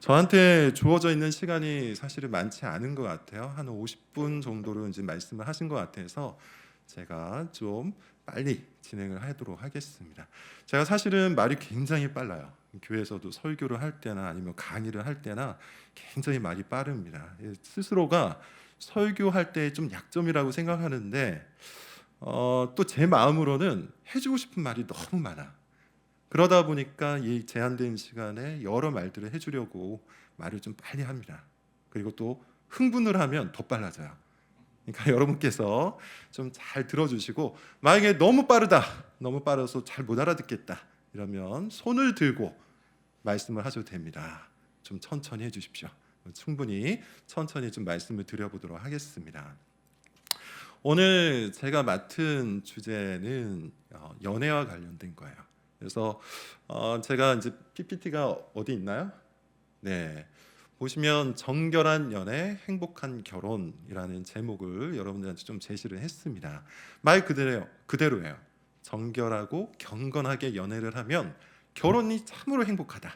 저한테 주어져 있는 시간이 사실은 많지 않은 것 같아요. 한 50분 정도로 이제 말씀을 하신 것 같아서 제가 좀 빨리 진행을 하도록 하겠습니다. 제가 사실은 말이 굉장히 빨라요. 교회에서도 설교를 할 때나 아니면 강의를 할 때나 굉장히 말이 빠릅니다. 스스로가 설교할 때 좀 약점이라고 생각하는데 또 제 마음으로는 해주고 싶은 말이 너무 많아. 그러다 보니까 이 제한된 시간에 여러 말들을 해주려고 말을 좀 빨리 합니다. 그리고 또 흥분을 하면 더 빨라져요. 그러니까 여러분께서 좀 잘 들어주시고, 만약에 너무 빠르다, 너무 빠르서 잘 못 알아듣겠다 이러면 손을 들고 말씀을 하셔도 됩니다. 좀 천천히 해주십시오. 충분히 천천히 좀 말씀을 드려보도록 하겠습니다. 오늘 제가 맡은 주제는 연애와 관련된 거예요. 그래서 제가 이제 PPT가 어디 있나요? 네, 보시면 정결한 연애, 행복한 결혼이라는 제목을 여러분들한테 좀 제시를 했습니다. 말 그대로예요. 정결하고 경건하게 연애를 하면 결혼이 참으로 행복하다.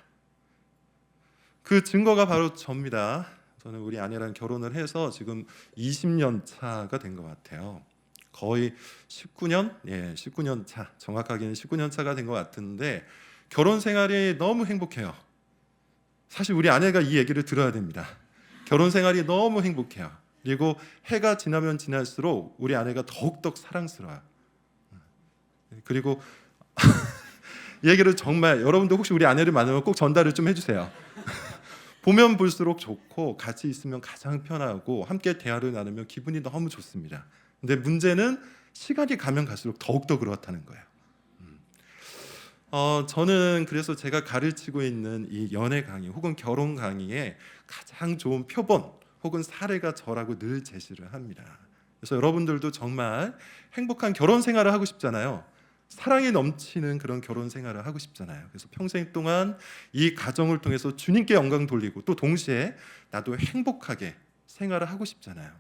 그 증거가 바로 접니다. 저는 우리 아내랑 결혼을 해서 지금 20년 차가 된 것 같아요. 거의 19년? 19년 차. 정확하게는 19년 차가 된 것 같은데 결혼 생활이 너무 행복해요. 사실 우리 아내가 이 얘기를 들어야 됩니다. 결혼 생활이 너무 행복해요. 그리고 해가 지나면 지날수록 우리 아내가 더욱더 사랑스러워요. 그리고 이 얘기를 정말 여러분도 혹시 우리 아내를 만나면 꼭 전달을 좀 해주세요. 보면 볼수록 좋고 같이 있으면 가장 편하고 함께 대화를 나누면 기분이 너무 좋습니다. 근데 문제는 시간이 가면 갈수록 더욱더 그렇다는 거예요. 저는 그래서 제가 가르치고 있는 이 연애 강의 혹은 결혼 강의에 가장 좋은 표본 혹은 사례가 저라고 늘 제시를 합니다. 그래서 여러분들도 정말 행복한 결혼 생활을 하고 싶잖아요. 사랑이 넘치는 그런 결혼 생활을 하고 싶잖아요. 그래서 평생 동안 이 가정을 통해서 주님께 영광 돌리고 또 동시에 나도 행복하게 생활을 하고 싶잖아요.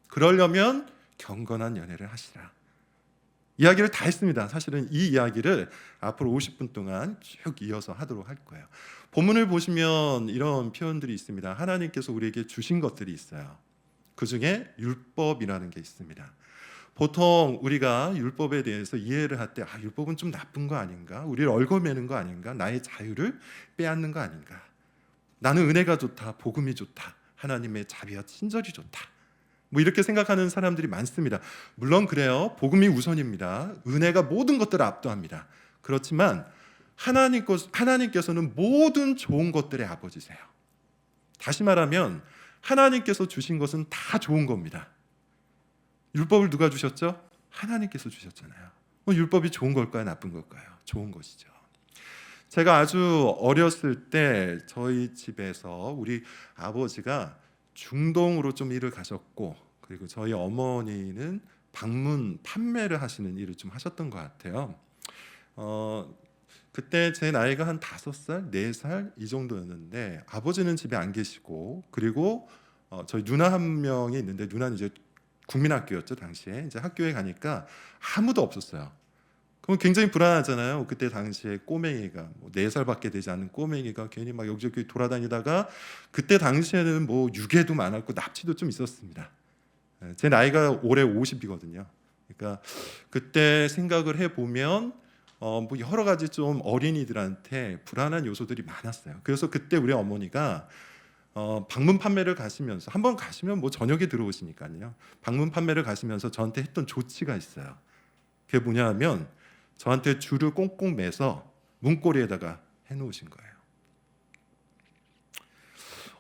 그러려면 경건한 연애를 하시라. 이야기를 다 했습니다. 사실은 이 이야기를 앞으로 50분 동안 쭉 이어서 하도록 할 거예요. 본문을 보시면 이런 표현들이 있습니다. 하나님께서 우리에게 주신 것들이 있어요. 그 중에 율법이라는 게 있습니다. 보통 우리가 율법에 대해서 이해를 할 때 율법은 좀 나쁜 거 아닌가? 우리를 얽어매는 거 아닌가? 나의 자유를 빼앗는 거 아닌가? 나는 은혜가 좋다, 복음이 좋다, 하나님의 자비와 친절이 좋다, 뭐 이렇게 생각하는 사람들이 많습니다. 물론 그래요. 복음이 우선입니다. 은혜가 모든 것들을 압도합니다. 그렇지만 하나님께서는 모든 좋은 것들의 아버지세요. 다시 말하면 하나님께서 주신 것은 다 좋은 겁니다. 율법을 누가 주셨죠? 하나님께서 주셨잖아요. 율법이 좋은 걸까요? 나쁜 걸까요? 좋은 것이죠. 제가 아주 어렸을 때 저희 집에서 우리 아버지가 중동으로 좀 일을 가셨고, 그리고 저희 어머니는 방문 판매를 하시는 일을 좀 하셨던 것 같아요. 그때 제 나이가 한 5살, 4살 이 정도였는데 아버지는 집에 안 계시고, 그리고 저희 누나 한 명이 있는데 누나는 이제 국민학교였죠. 당시에 이제 학교에 가니까 아무도 없었어요. 그럼 굉장히 불안하잖아요. 그때 당시에 꼬맹이가 4살밖에 되지 않은 꼬맹이가 괜히 막 여기저기 돌아다니다가, 그때 당시에는 뭐 유괴도 많았고 납치도 좀 있었습니다. 제 나이가 올해 50이거든요. 그러니까 그때 생각을 해보면 뭐 여러 가지 좀 어린이들한테 불안한 요소들이 많았어요. 그래서 그때 우리 어머니가 방문 판매를 가시면서, 한번 가시면 뭐 저녁에 들어오시니까요. 방문 판매를 가시면서 저한테 했던 조치가 있어요. 그게 뭐냐 하면 저한테 줄을 꽁꽁 매서 문고리에다가 해놓으신 거예요.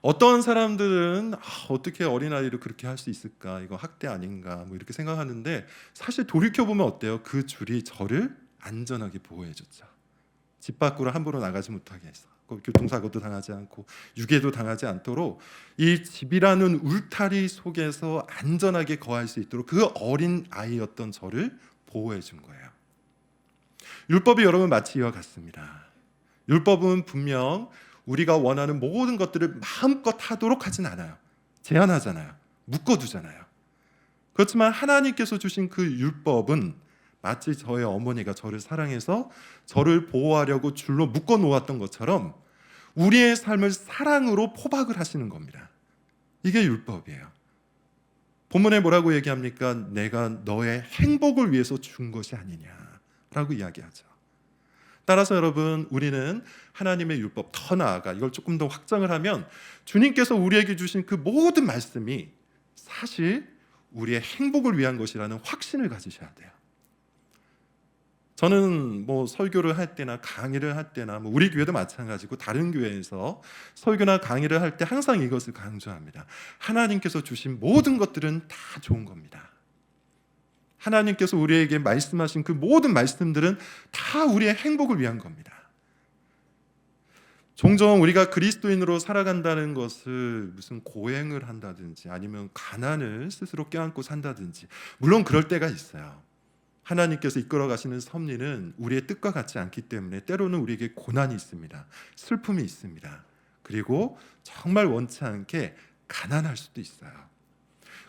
어떤 사람들은 어떻게 어린아이를 그렇게 할 수 있을까, 이거 학대 아닌가 뭐 이렇게 생각하는데, 사실 돌이켜보면 어때요? 그 줄이 저를 안전하게 보호해줬죠. 집 밖으로 함부로 나가지 못하게 해서, 교통사고도 당하지 않고 유괴도 당하지 않도록 이 집이라는 울타리 속에서 안전하게 거할 수 있도록 그 어린 아이였던 저를 보호해 준 거예요. 율법이 여러분 마치 이와 같습니다. 율법은 분명 우리가 원하는 모든 것들을 마음껏 하도록 하진 않아요. 제한하잖아요. 묶어두잖아요. 그렇지만 하나님께서 주신 그 율법은 마치 저의 어머니가 저를 사랑해서 저를 보호하려고 줄로 묶어 놓았던 것처럼 우리의 삶을 사랑으로 포박을 하시는 겁니다. 이게 율법이에요. 본문에 뭐라고 얘기합니까? 내가 너의 행복을 위해서 준 것이 아니냐라고 이야기하죠. 따라서 여러분, 우리는 하나님의 율법, 더 나아가 이걸 조금 더 확장을 하면 주님께서 우리에게 주신 그 모든 말씀이 사실 우리의 행복을 위한 것이라는 확신을 가지셔야 돼요. 저는 설교를 할 때나 강의를 할 때나 우리 교회도 마찬가지고 다른 교회에서 설교나 강의를 할 때 항상 이것을 강조합니다. 하나님께서 주신 모든 것들은 다 좋은 겁니다. 하나님께서 우리에게 말씀하신 그 모든 말씀들은 다 우리의 행복을 위한 겁니다. 종종 우리가 그리스도인으로 살아간다는 것을 무슨 고행을 한다든지 아니면 가난을 스스로 껴안고 산다든지, 물론 그럴 때가 있어요. 하나님께서 이끌어 가시는 섭리는 우리의 뜻과 같지 않기 때문에 때로는 우리에게 고난이 있습니다. 슬픔이 있습니다. 그리고 정말 원치 않게 가난할 수도 있어요.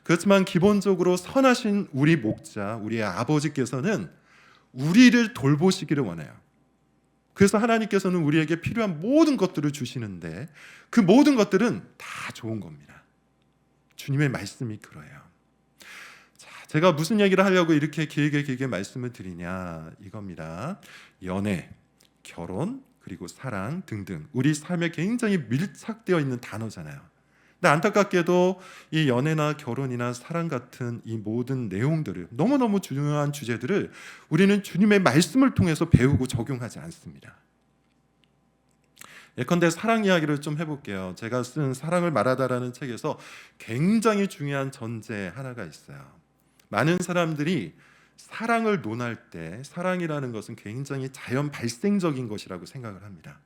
그렇지만 기본적으로 선하신 우리 목자, 우리의 아버지께서는 우리를 돌보시기를 원해요. 그래서 하나님께서는 우리에게 필요한 모든 것들을 주시는데 그 모든 것들은 다 좋은 겁니다. 주님의 말씀이 그래요. 제가 무슨 얘기를 하려고 이렇게 길게 말씀을 드리냐, 이겁니다. 연애, 결혼, 그리고 사랑 등등 우리 삶에 굉장히 밀착되어 있는 단어잖아요. 근데 안타깝게도 이 연애나 결혼이나 사랑 같은 이 모든 내용들을, 너무너무 중요한 주제들을 우리는 주님의 말씀을 통해서 배우고 적용하지 않습니다. 예컨대 사랑 이야기를 좀 해볼게요. 제가 쓴 사랑을 말하다라는 책에서 굉장히 중요한 전제 하나가 있어요. 많은 사람들이 사랑을 논할 때 사랑이라는 것은 굉장히 자연 발생적인 것이라고 생각을 합니다.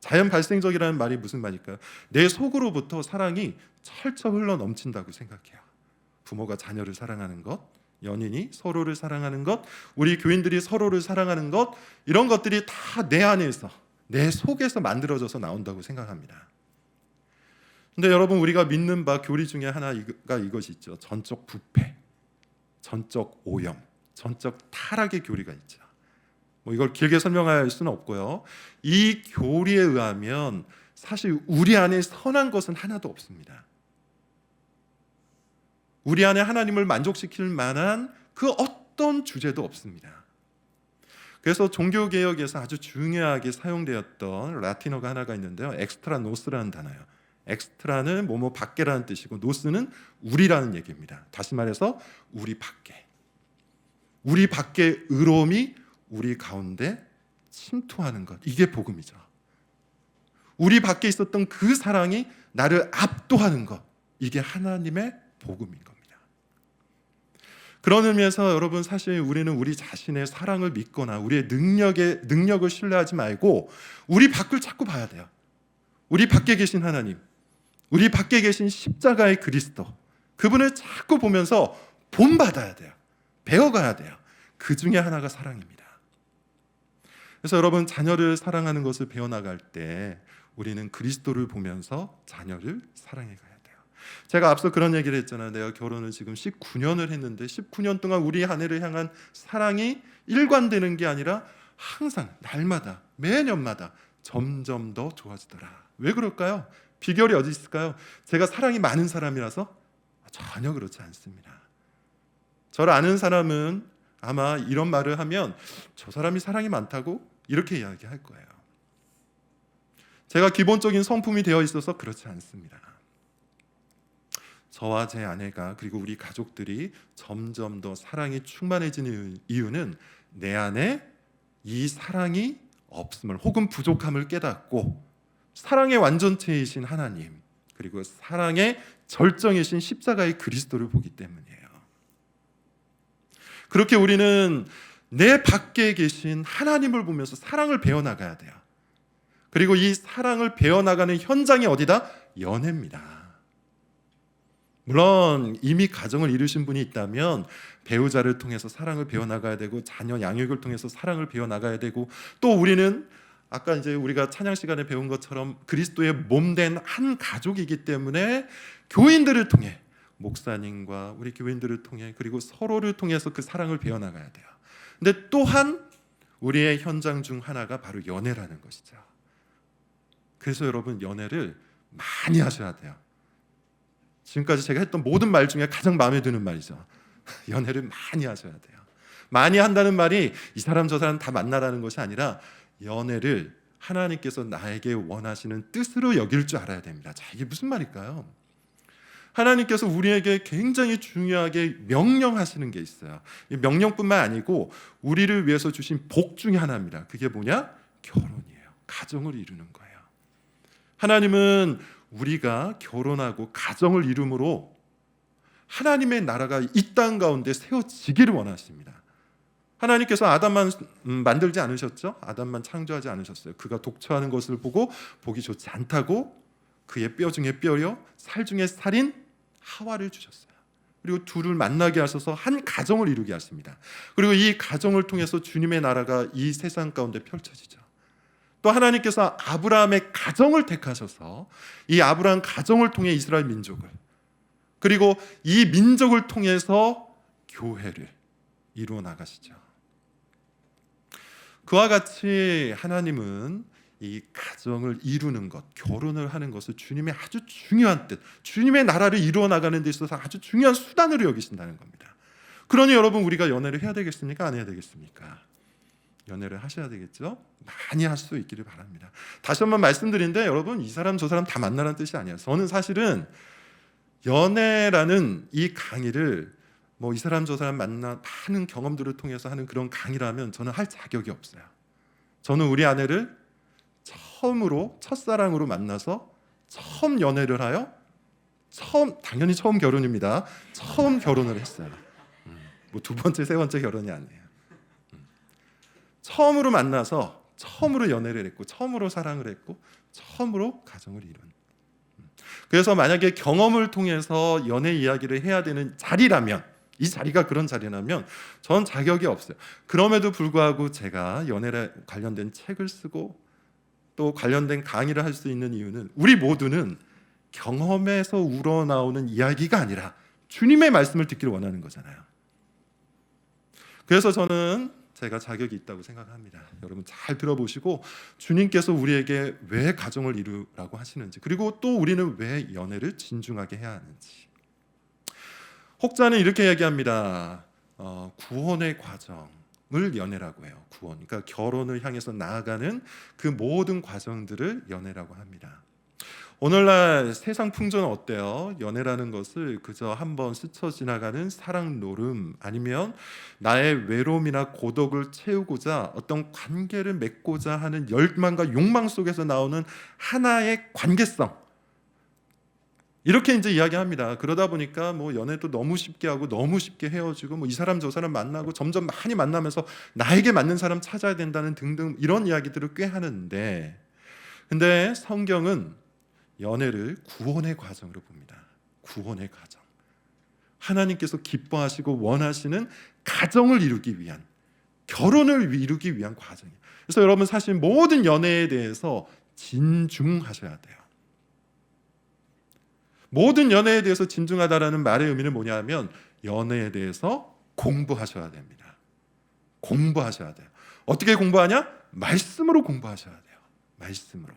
자연 발생적이라는 말이 무슨 말일까요? 내 속으로부터 사랑이 철철 흘러 넘친다고 생각해요. 부모가 자녀를 사랑하는 것, 연인이 서로를 사랑하는 것, 우리 교인들이 서로를 사랑하는 것, 이런 것들이 다 내 안에서, 내 속에서 만들어져서 나온다고 생각합니다. 근데 여러분, 우리가 믿는 바 교리 중에 하나가 이것이 있죠. 전적 부패, 전적 오염, 전적 타락의 교리가 있죠. 이걸 길게 설명할 수는 없고요. 이 교리에 의하면 사실 우리 안에 선한 것은 하나도 없습니다. 우리 안에 하나님을 만족시킬 만한 그 어떤 주제도 없습니다. 그래서 종교개혁에서 아주 중요하게 사용되었던 라틴어가 하나가 있는데요. 엑스트라 노스라는 단어예요. 엑스트라는 뭐뭐 밖에라는 뜻이고 노스는 우리라는 얘기입니다. 다시 말해서 우리 밖에. 우리 밖의 의로움이 우리 가운데 침투하는 것, 이게 복음이죠. 우리 밖에 있었던 그 사랑이 나를 압도하는 것, 이게 하나님의 복음인 겁니다. 그런 의미에서 여러분, 사실 우리는 우리 자신의 사랑을 믿거나 우리의 능력을 신뢰하지 말고 우리 밖을 자꾸 봐야 돼요. 우리 밖에 계신 하나님, 우리 밖에 계신 십자가의 그리스도, 그분을 자꾸 보면서 본받아야 돼요. 배워가야 돼요. 그 중에 하나가 사랑입니다. 그래서 여러분, 자녀를 사랑하는 것을 배워나갈 때 우리는 그리스도를 보면서 자녀를 사랑해 가야 돼요. 제가 앞서 그런 얘기를 했잖아요. 내가 결혼을 지금 19년을 했는데 19년 동안 우리 아내를 향한 사랑이 일관되는 게 아니라 항상 날마다 매년마다 점점 더 좋아지더라. 왜 그럴까요? 비결이 어디 있을까요? 제가 사랑이 많은 사람이라서? 전혀 그렇지 않습니다. 저를 아는 사람은 아마 이런 말을 하면 저 사람이 사랑이 많다고 이렇게 이야기할 거예요. 제가 기본적인 성품이 되어 있어서 그렇지 않습니다. 저와 제 아내가 그리고 우리 가족들이 점점 더 사랑이 충만해지는 이유는 내 안에 이 사랑이 없음을 혹은 부족함을 깨닫고 사랑의 완전체이신 하나님, 그리고 사랑의 절정이신 십자가의 그리스도를 보기 때문이에요. 그렇게 우리는 내 밖에 계신 하나님을 보면서 사랑을 배워나가야 돼요. 그리고 이 사랑을 배워나가는 현장이 어디다? 연애입니다. 물론 이미 가정을 이루신 분이 있다면 배우자를 통해서 사랑을 배워나가야 되고 자녀 양육을 통해서 사랑을 배워나가야 되고, 또 우리는 아까 이제 우리가 찬양 시간에 배운 것처럼 그리스도의 몸된 한 가족이기 때문에 교인들을 통해, 목사님과 우리 교인들을 통해, 그리고 서로를 통해서 그 사랑을 배워나가야 돼요. 근데 또한 우리의 현장 중 하나가 바로 연애라는 것이죠. 그래서 여러분 연애를 많이 하셔야 돼요. 지금까지 제가 했던 모든 말 중에 가장 마음에 드는 말이죠. 연애를 많이 하셔야 돼요. 많이 한다는 말이 이 사람 저 사람 다 만나라는 것이 아니라 연애를 하나님께서 나에게 원하시는 뜻으로 여길 줄 알아야 됩니다. 자, 이게 무슨 말일까요? 하나님께서 우리에게 굉장히 중요하게 명령하시는 게 있어요. 이 명령뿐만 아니고 우리를 위해서 주신 복 중에 하나입니다. 그게 뭐냐? 결혼이에요. 가정을 이루는 거예요. 하나님은 우리가 결혼하고 가정을 이룸으로 하나님의 나라가 이 땅 가운데 세워지기를 원하십니다. 하나님께서 아담만 만들지 않으셨죠? 아담만 창조하지 않으셨어요. 그가 독처하는 것을 보고 보기 좋지 않다고 그의 뼈 중에 뼈여 살 중에 살인 하와를 주셨어요. 그리고 둘을 만나게 하셔서 한 가정을 이루게 하십니다. 그리고 이 가정을 통해서 주님의 나라가 이 세상 가운데 펼쳐지죠. 또 하나님께서 아브라함의 가정을 택하셔서 이 아브라함 가정을 통해 이스라엘 민족을, 그리고 이 민족을 통해서 교회를 이루어 나가시죠. 그와 같이 하나님은 이 가정을 이루는 것, 결혼을 하는 것을 주님의 아주 중요한 뜻, 주님의 나라를 이루어 나가는 데 있어서 아주 중요한 수단으로 여기신다는 겁니다. 그러니 여러분, 우리가 연애를 해야 되겠습니까? 안 해야 되겠습니까? 연애를 하셔야 되겠죠? 많이 할 수 있기를 바랍니다. 다시 한번 말씀드린데 여러분, 이 사람 저 사람 다 만나라는 뜻이 아니에요. 저는 사실은 연애라는 이 강의를 이 사람 저 사람 만나 많은 경험들을 통해서 하는 그런 강의라면 저는 할 자격이 없어요. 저는 우리 아내를 처음으로 첫사랑으로 만나서 처음 연애를 하여 당연히 처음 결혼입니다. 처음 결혼을 했어요. 두 번째 세 번째 결혼이 아니에요. 처음으로 만나서 처음으로 연애를 했고 처음으로 사랑을 했고 처음으로 가정을 이룬. 그래서 만약에 경험을 통해서 연애 이야기를 해야 되는 자리라면, 이 자리가 그런 자리라면 전 자격이 없어요. 그럼에도 불구하고 제가 연애에 관련된 책을 쓰고 또 관련된 강의를 할 수 있는 이유는 우리 모두는 경험에서 우러나오는 이야기가 아니라 주님의 말씀을 듣기를 원하는 거잖아요. 그래서 저는 제가 자격이 있다고 생각합니다. 여러분 잘 들어보시고 주님께서 우리에게 왜 가정을 이루라고 하시는지, 그리고 또 우리는 왜 연애를 진중하게 해야 하는지. 혹자는 이렇게 얘기합니다. 구원의 과정을 연애라고 해요. 구원, 그러니까 결혼을 향해서 나아가는 그 모든 과정들을 연애라고 합니다. 오늘날 세상 풍조는 어때요? 연애라는 것을 그저 한번 스쳐 지나가는 사랑 노름, 아니면 나의 외로움이나 고독을 채우고자 어떤 관계를 맺고자 하는 열망과 욕망 속에서 나오는 하나의 관계성, 이렇게 이제 이야기합니다. 그러다 보니까 연애도 너무 쉽게 하고 너무 쉽게 헤어지고 이 사람 저 사람 만나고 점점 많이 만나면서 나에게 맞는 사람 찾아야 된다는 등등 이런 이야기들을 꽤 하는데, 근데 성경은 연애를 구원의 과정으로 봅니다. 구원의 과정. 하나님께서 기뻐하시고 원하시는 가정을 이루기 위한, 결혼을 이루기 위한 과정이에요. 그래서 여러분 사실 모든 연애에 대해서 진중하셔야 돼요. 모든 연애에 대해서 진중하다라는 말의 의미는 뭐냐면 연애에 대해서 공부하셔야 됩니다. 공부하셔야 돼요. 어떻게 공부하냐? 말씀으로 공부하셔야 돼요. 말씀으로.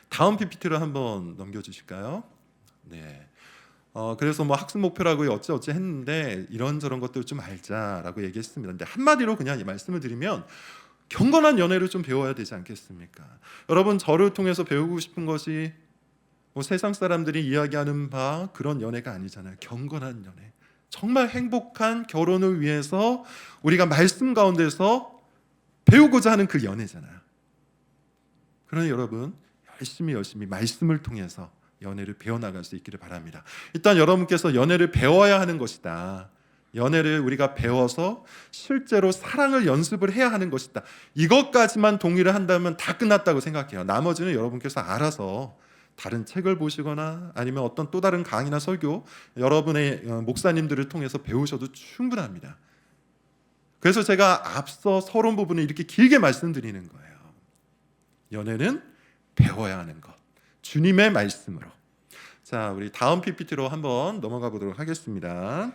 다음 PPT를 한번 넘겨주실까요? 네. 그래서 학습 목표라고 어찌어찌 했는데 이런저런 것들을 좀 알자라고 얘기했습니다. 근데 한마디로 그냥 이 말씀을 드리면 경건한 연애를 좀 배워야 되지 않겠습니까? 여러분, 저를 통해서 배우고 싶은 것이 세상 사람들이 이야기하는 바 그런 연애가 아니잖아요. 경건한 연애, 정말 행복한 결혼을 위해서 우리가 말씀 가운데서 배우고자 하는 그 연애잖아요. 그러니 여러분 열심히 말씀을 통해서 연애를 배워나갈 수 있기를 바랍니다. 일단 여러분께서 연애를 배워야 하는 것이다, 연애를 우리가 배워서 실제로 사랑을 연습을 해야 하는 것이다, 이것까지만 동의를 한다면 다 끝났다고 생각해요. 나머지는 여러분께서 알아서 다른 책을 보시거나 아니면 어떤 또 다른 강의나 설교, 여러분의 목사님들을 통해서 배우셔도 충분합니다. 그래서 제가 앞서 서론 부분을 이렇게 길게 말씀드리는 거예요. 연애는 배워야 하는 것, 주님의 말씀으로. 자, 우리 다음 PPT로 한번 넘어가 보도록 하겠습니다.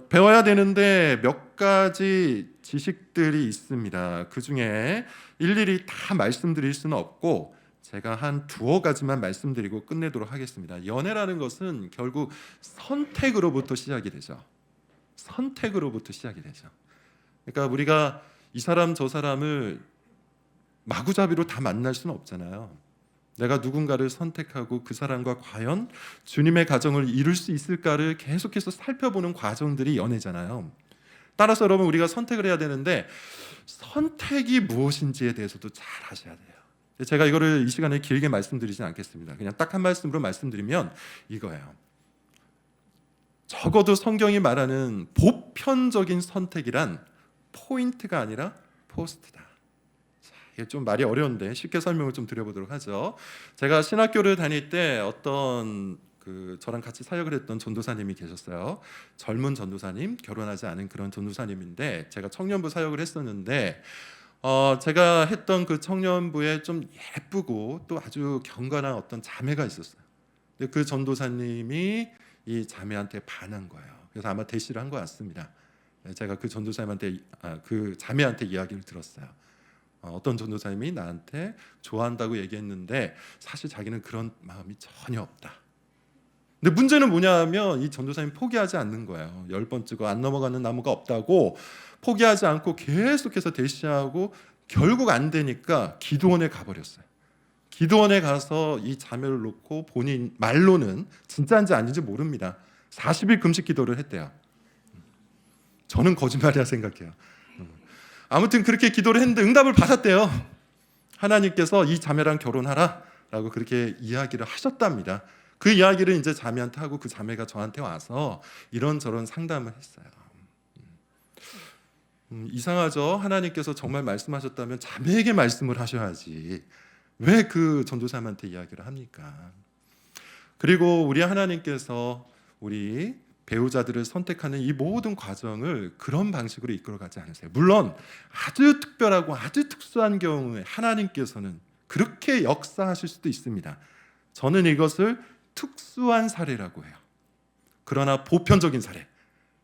배워야 되는데 몇 가지 지식들이 있습니다. 그 중에 일일이 다 말씀드릴 수는 없고 제가 한 두어 가지만 말씀드리고 끝내도록 하겠습니다. 연애라는 것은 결국 선택으로부터 시작이 되죠. 선택으로부터 시작이 되죠. 그러니까 우리가 이 사람 저 사람을 마구잡이로 다 만날 수는 없잖아요. 내가 누군가를 선택하고 그 사람과 과연 주님의 가정을 이룰 수 있을까를 계속해서 살펴보는 과정들이 연애잖아요. 따라서 여러분 우리가 선택을 해야 되는데 선택이 무엇인지에 대해서도 잘 아셔야 돼요. 제가 이거를 이 시간에 길게 말씀드리진 않겠습니다. 그냥 딱 한 말씀으로 말씀드리면 이거예요. 적어도 성경이 말하는 보편적인 선택이란 포인트가 아니라 포스트다. 이게 좀 말이 어려운데 쉽게 설명을 좀 드려보도록 하죠. 제가 신학교를 다닐 때 어떤 저랑 같이 사역을 했던 전도사님이 계셨어요. 젊은 전도사님, 결혼하지 않은 그런 전도사님인데 제가 청년부 사역을 했었는데 제가 했던 그 청년부에 좀 예쁘고 또 아주 경건한 어떤 자매가 있었어요. 근데 그 전도사님이 이 자매한테 반한 거예요. 그래서 아마 대시를 한 것 같습니다. 제가 그 전도사님한테 그 자매한테 이야기를 들었어요. 어떤 전도사님이 나한테 좋아한다고 얘기했는데 사실 자기는 그런 마음이 전혀 없다. 근데 문제는 뭐냐면 이 전도사님이 포기하지 않는 거예요. 10번 찍어 안 넘어가는 나무가 없다고 포기하지 않고 계속해서 대시하고 결국 안 되니까 기도원에 가버렸어요. 기도원에 가서 이 자매를 놓고 본인 말로는 진짜인지 아닌지 모릅니다. 40일 금식 기도를 했대요. 저는 거짓말이라 생각해요. 아무튼 그렇게 기도를 했는데 응답을 받았대요. 하나님께서 이 자매랑 결혼하라 라고 그렇게 이야기를 하셨답니다. 그 이야기를 이제 자매한테 하고 그 자매가 저한테 와서 이런저런 상담을 했어요. 이상하죠? 하나님께서 정말 말씀하셨다면 자매에게 말씀을 하셔야지 왜 그 전도사님한테 이야기를 합니까? 그리고 우리 하나님께서 우리 배우자들을 선택하는 이 모든 과정을 그런 방식으로 이끌어가지 않으세요. 물론 아주 특별하고 아주 특수한 경우에 하나님께서는 그렇게 역사하실 수도 있습니다. 저는 이것을 특수한 사례라고 해요. 그러나 보편적인 사례,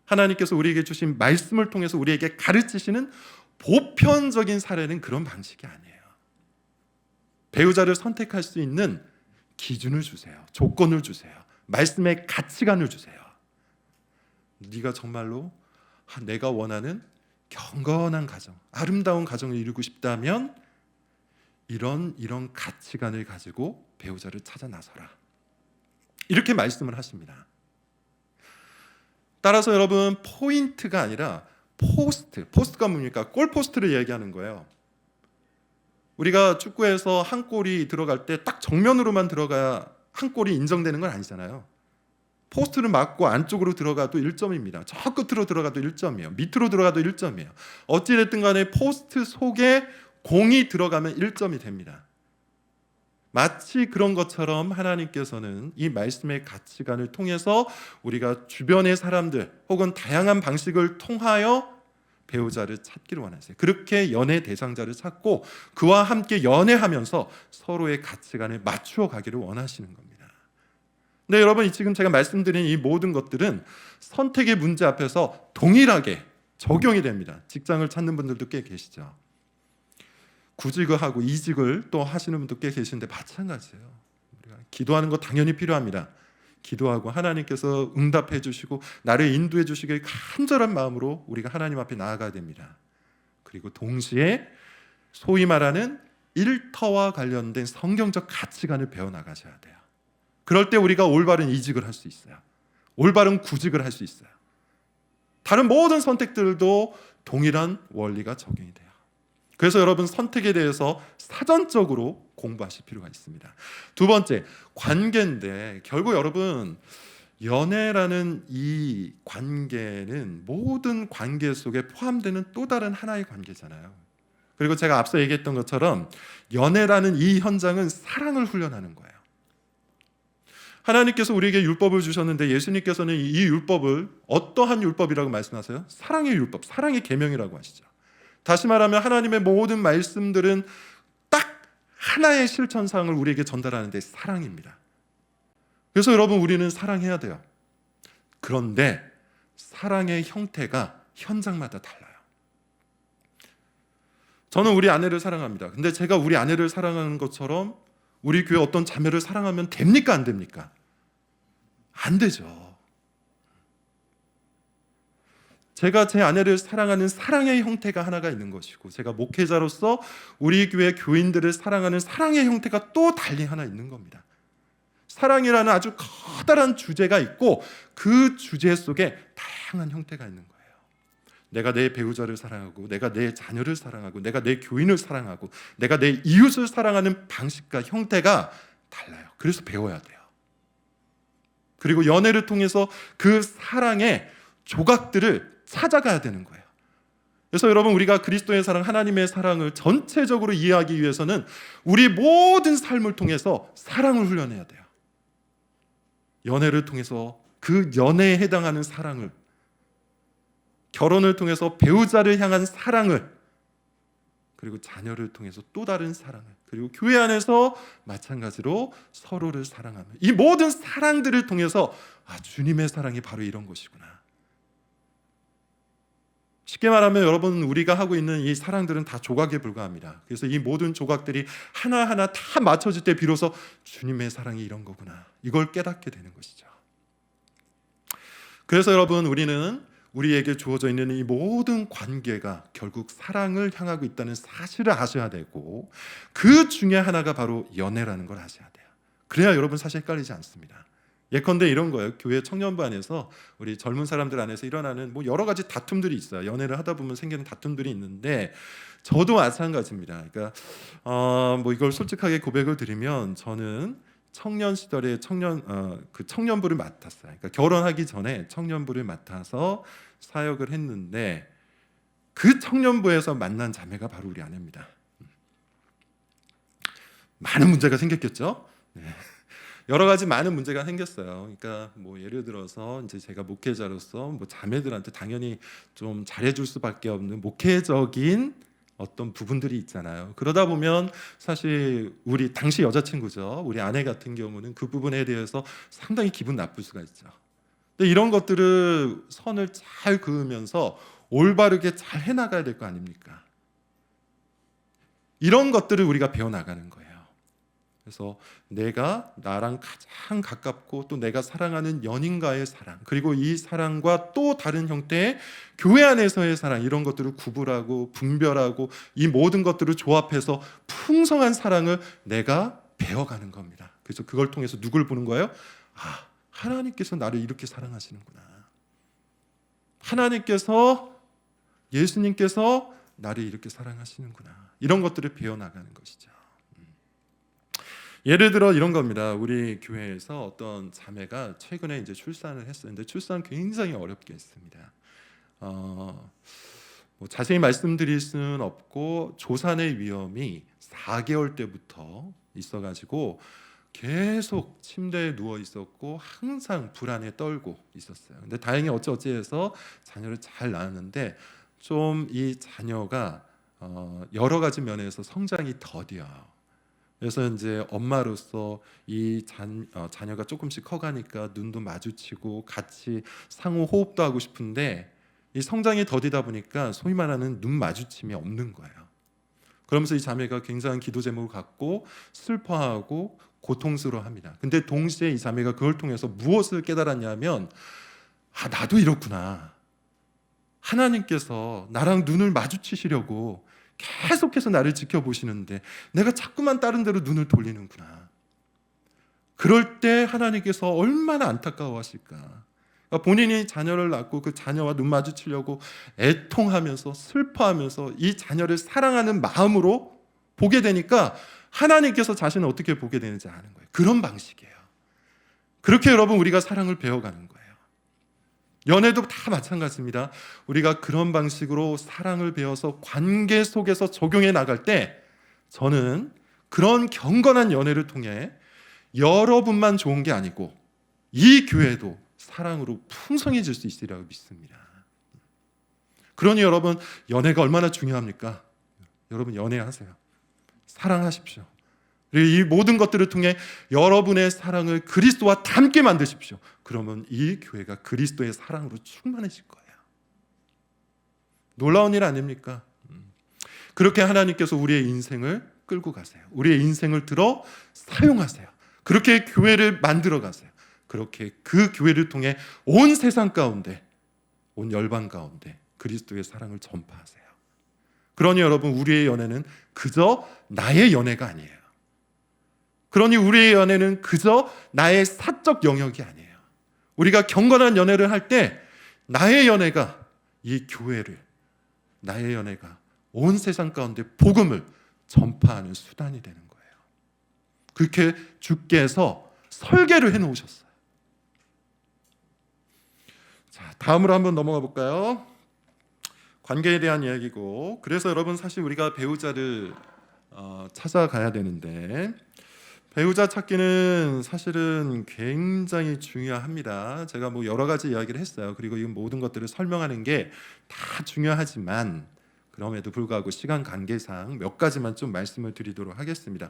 하나님께서 우리에게 주신 말씀을 통해서 우리에게 가르치시는 보편적인 사례는 그런 방식이 아니에요. 배우자를 선택할 수 있는 기준을 주세요. 조건을 주세요. 말씀의 가치관을 주세요. 네가 정말로 내가 원하는 경건한 가정, 아름다운 가정을 이루고 싶다면 이런 가치관을 가지고 배우자를 찾아 나서라. 이렇게 말씀을 하십니다. 따라서 여러분 포인트가 아니라 포스트가 뭡니까? 골포스트를 얘기하는 거예요. 우리가 축구에서 한 골이 들어갈 때 딱 정면으로만 들어가야 한 골이 인정되는 건 아니잖아요. 포스트를 맞고 안쪽으로 들어가도 1점입니다. 저 끝으로 들어가도 1점이에요. 밑으로 들어가도 1점이에요. 어찌됐든 간에 포스트 속에 공이 들어가면 1점이 됩니다. 마치 그런 것처럼 하나님께서는 이 말씀의 가치관을 통해서 우리가 주변의 사람들 혹은 다양한 방식을 통하여 배우자를 찾기를 원하세요. 그렇게 연애 대상자를 찾고 그와 함께 연애하면서 서로의 가치관을 맞추어 가기를 원하시는 겁니다. 근데 여러분 지금 제가 말씀드린 이 모든 것들은 선택의 문제 앞에서 동일하게 적용이 됩니다. 직장을 찾는 분들도 꽤 계시죠. 구직을 하고 이직을 또 하시는 분도 꽤 계시는데 마찬가지예요. 우리가 기도하는 거 당연히 필요합니다. 기도하고 하나님께서 응답해 주시고 나를 인도해 주시길 간절한 마음으로 우리가 하나님 앞에 나아가야 됩니다. 그리고 동시에 소위 말하는 일터와 관련된 성경적 가치관을 배워나가셔야 돼요. 그럴 때 우리가 올바른 이직을 할 수 있어요. 올바른 구직을 할 수 있어요. 다른 모든 선택들도 동일한 원리가 적용이 돼요. 그래서 여러분 선택에 대해서 사전적으로 공부하실 필요가 있습니다. 두 번째, 관계인데 결국 여러분 연애라는 이 관계는 모든 관계 속에 포함되는 또 다른 하나의 관계잖아요. 그리고 제가 앞서 얘기했던 것처럼 연애라는 이 현장은 사랑을 훈련하는 거예요. 하나님께서 우리에게 율법을 주셨는데 예수님께서는 이 율법을 어떠한 율법이라고 말씀하세요? 사랑의 율법, 사랑의 계명이라고 하시죠. 다시 말하면 하나님의 모든 말씀들은 딱 하나의 실천사항을 우리에게 전달하는데 사랑입니다. 그래서 여러분 우리는 사랑해야 돼요. 그런데 사랑의 형태가 현장마다 달라요. 저는 우리 아내를 사랑합니다. 근데 제가 우리 아내를 사랑하는 것처럼 우리 교회 어떤 자매를 사랑하면 됩니까? 안 됩니까? 안 되죠. 제가 제 아내를 사랑하는 사랑의 형태가 하나가 있는 것이고, 제가 목회자로서 우리 교회 교인들을 사랑하는 사랑의 형태가 또 달리 하나 있는 겁니다. 사랑이라는 아주 커다란 주제가 있고, 그 주제 속에 다양한 형태가 있는 거예요. 내가 내 배우자를 사랑하고, 내가 내 자녀를 사랑하고, 내가 내 교인을 사랑하고, 내가 내 이웃을 사랑하는 방식과 형태가 달라요. 그래서 배워야 돼요. 그리고 연애를 통해서 그 사랑의 조각들을 찾아가야 되는 거예요. 그래서 여러분, 우리가 그리스도의 사랑, 하나님의 사랑을 전체적으로 이해하기 위해서는 우리 모든 삶을 통해서 사랑을 훈련해야 돼요. 연애를 통해서 그 연애에 해당하는 사랑을, 결혼을 통해서 배우자를 향한 사랑을, 그리고 자녀를 통해서 또 다른 사랑을, 그리고 교회 안에서 마찬가지로 서로를 사랑하며, 이 모든 사랑들을 통해서 주님의 사랑이 바로 이런 것이구나. 쉽게 말하면 여러분, 우리가 하고 있는 이 사랑들은 다 조각에 불과합니다. 그래서 이 모든 조각들이 하나하나 다 맞춰질 때 비로소 주님의 사랑이 이런 거구나, 이걸 깨닫게 되는 것이죠. 그래서 여러분, 우리는 우리에게 주어져 있는 이 모든 관계가 결국 사랑을 향하고 있다는 사실을 아셔야 되고, 그 중에 하나가 바로 연애라는 걸 아셔야 돼요. 그래야 여러분 사실 헷갈리지 않습니다. 예컨대 이런 거예요. 교회 청년부 안에서, 우리 젊은 사람들 안에서 일어나는 여러 가지 다툼들이 있어요. 연애를 하다 보면 생기는 다툼들이 있는데, 저도 마찬가지입니다. 그러니까 이걸 솔직하게 고백을 드리면, 저는 청년 시절에 청년부를 맡았어요. 그러니까 결혼하기 전에 청년부를 맡아서 사역을 했는데, 그 청년부에서 만난 자매가 바로 우리 아내입니다. 많은 문제가 생겼겠죠. 네. 여러 가지 많은 문제가 생겼어요. 그러니까 예를 들어서 이제 제가 목회자로서 자매들한테 당연히 좀 잘해줄 수밖에 없는 목회적인 어떤 부분들이 있잖아요. 그러다 보면 사실 우리 당시 여자친구죠, 우리 아내 같은 경우는 그 부분에 대해서 상당히 기분 나쁠 수가 있죠. 근데 이런 것들을 선을 잘 그으면서 올바르게 잘 해나가야 될 거 아닙니까? 이런 것들을 우리가 배워나가는 거예요. 그래서 내가 나랑 가장 가깝고 또 내가 사랑하는 연인과의 사랑, 그리고 이 사랑과 또 다른 형태의 교회 안에서의 사랑, 이런 것들을 구분하고 분별하고 이 모든 것들을 조합해서 풍성한 사랑을 내가 배워가는 겁니다. 그래서 그걸 통해서 누굴 보는 거예요? 하나님께서 나를 이렇게 사랑하시는구나. 하나님께서, 예수님께서 나를 이렇게 사랑하시는구나. 이런 것들을 배워나가는 것이죠. 예를 들어 이런 겁니다. 우리 교회에서 어떤 자매가 최근에 이제 출산을 했었는데, 출산 굉장히 어렵게 했습니다. 자세히 말씀드릴 수는 없고, 조산의 위험이 4개월 때부터 있어가지고 계속 침대에 누워 있었고 항상 불안에 떨고 있었어요. 근데 다행히 어찌해서 자녀를 잘 낳았는데, 좀 이 자녀가 여러 가지 면에서 성장이 더뎌요. 그래서 이제 엄마로서 이 자녀가 조금씩 커가니까 눈도 마주치고 같이 상호 호흡도 하고 싶은데, 이 성장이 더디다 보니까 소위 말하는 눈 마주침이 없는 거예요. 그러면서 이 자매가 굉장한 기도 제목을 갖고 슬퍼하고 고통스러워합니다. 근데 동시에 이 자매가 그걸 통해서 무엇을 깨달았냐면, 나도 이렇구나. 하나님께서 나랑 눈을 마주치시려고 계속해서 나를 지켜보시는데 내가 자꾸만 다른 데로 눈을 돌리는구나. 그럴 때 하나님께서 얼마나 안타까워하실까. 그러니까 본인이 자녀를 낳고 그 자녀와 눈 마주치려고 애통하면서 슬퍼하면서 이 자녀를 사랑하는 마음으로 보게 되니까 하나님께서 자신을 어떻게 보게 되는지 아는 거예요. 그런 방식이에요. 그렇게 여러분, 우리가 사랑을 배워가는 거예요. 연애도 다 마찬가지입니다. 우리가 그런 방식으로 사랑을 배워서 관계 속에서 적용해 나갈 때, 저는 그런 경건한 연애를 통해 여러분만 좋은 게 아니고 이 교회도 사랑으로 풍성해질 수 있으리라고 믿습니다. 그러니 여러분, 연애가 얼마나 중요합니까? 여러분, 연애하세요. 사랑하십시오. 그리고 이 모든 것들을 통해 여러분의 사랑을 그리스도와 닮게 만드십시오. 그러면 이 교회가 그리스도의 사랑으로 충만해질 거예요. 놀라운 일 아닙니까? 그렇게 하나님께서 우리의 인생을 끌고 가세요. 우리의 인생을 들어 사용하세요. 그렇게 교회를 만들어 가세요. 그렇게 그 교회를 통해 온 세상 가운데, 온 열방 가운데 그리스도의 사랑을 전파하세요. 그러니 여러분, 우리의 연애는 그저 나의 연애가 아니에요. 그러니 우리의 연애는 그저 나의 사적 영역이 아니에요. 우리가 경건한 연애를 할 때 나의 연애가 이 교회를, 나의 연애가 온 세상 가운데 복음을 전파하는 수단이 되는 거예요. 그렇게 주께서 설계를 해놓으셨어요. 자, 다음으로 한번 넘어가 볼까요? 관계에 대한 이야기고, 그래서 여러분 사실 우리가 배우자를 찾아가야 되는데, 배우자 찾기는 사실은 굉장히 중요합니다. 제가 뭐 여러 가지 이야기를 했어요. 그리고 이 모든 것들을 설명하는 게 다 중요하지만 그럼에도 불구하고 시간 관계상 몇 가지만 좀 말씀을 드리도록 하겠습니다.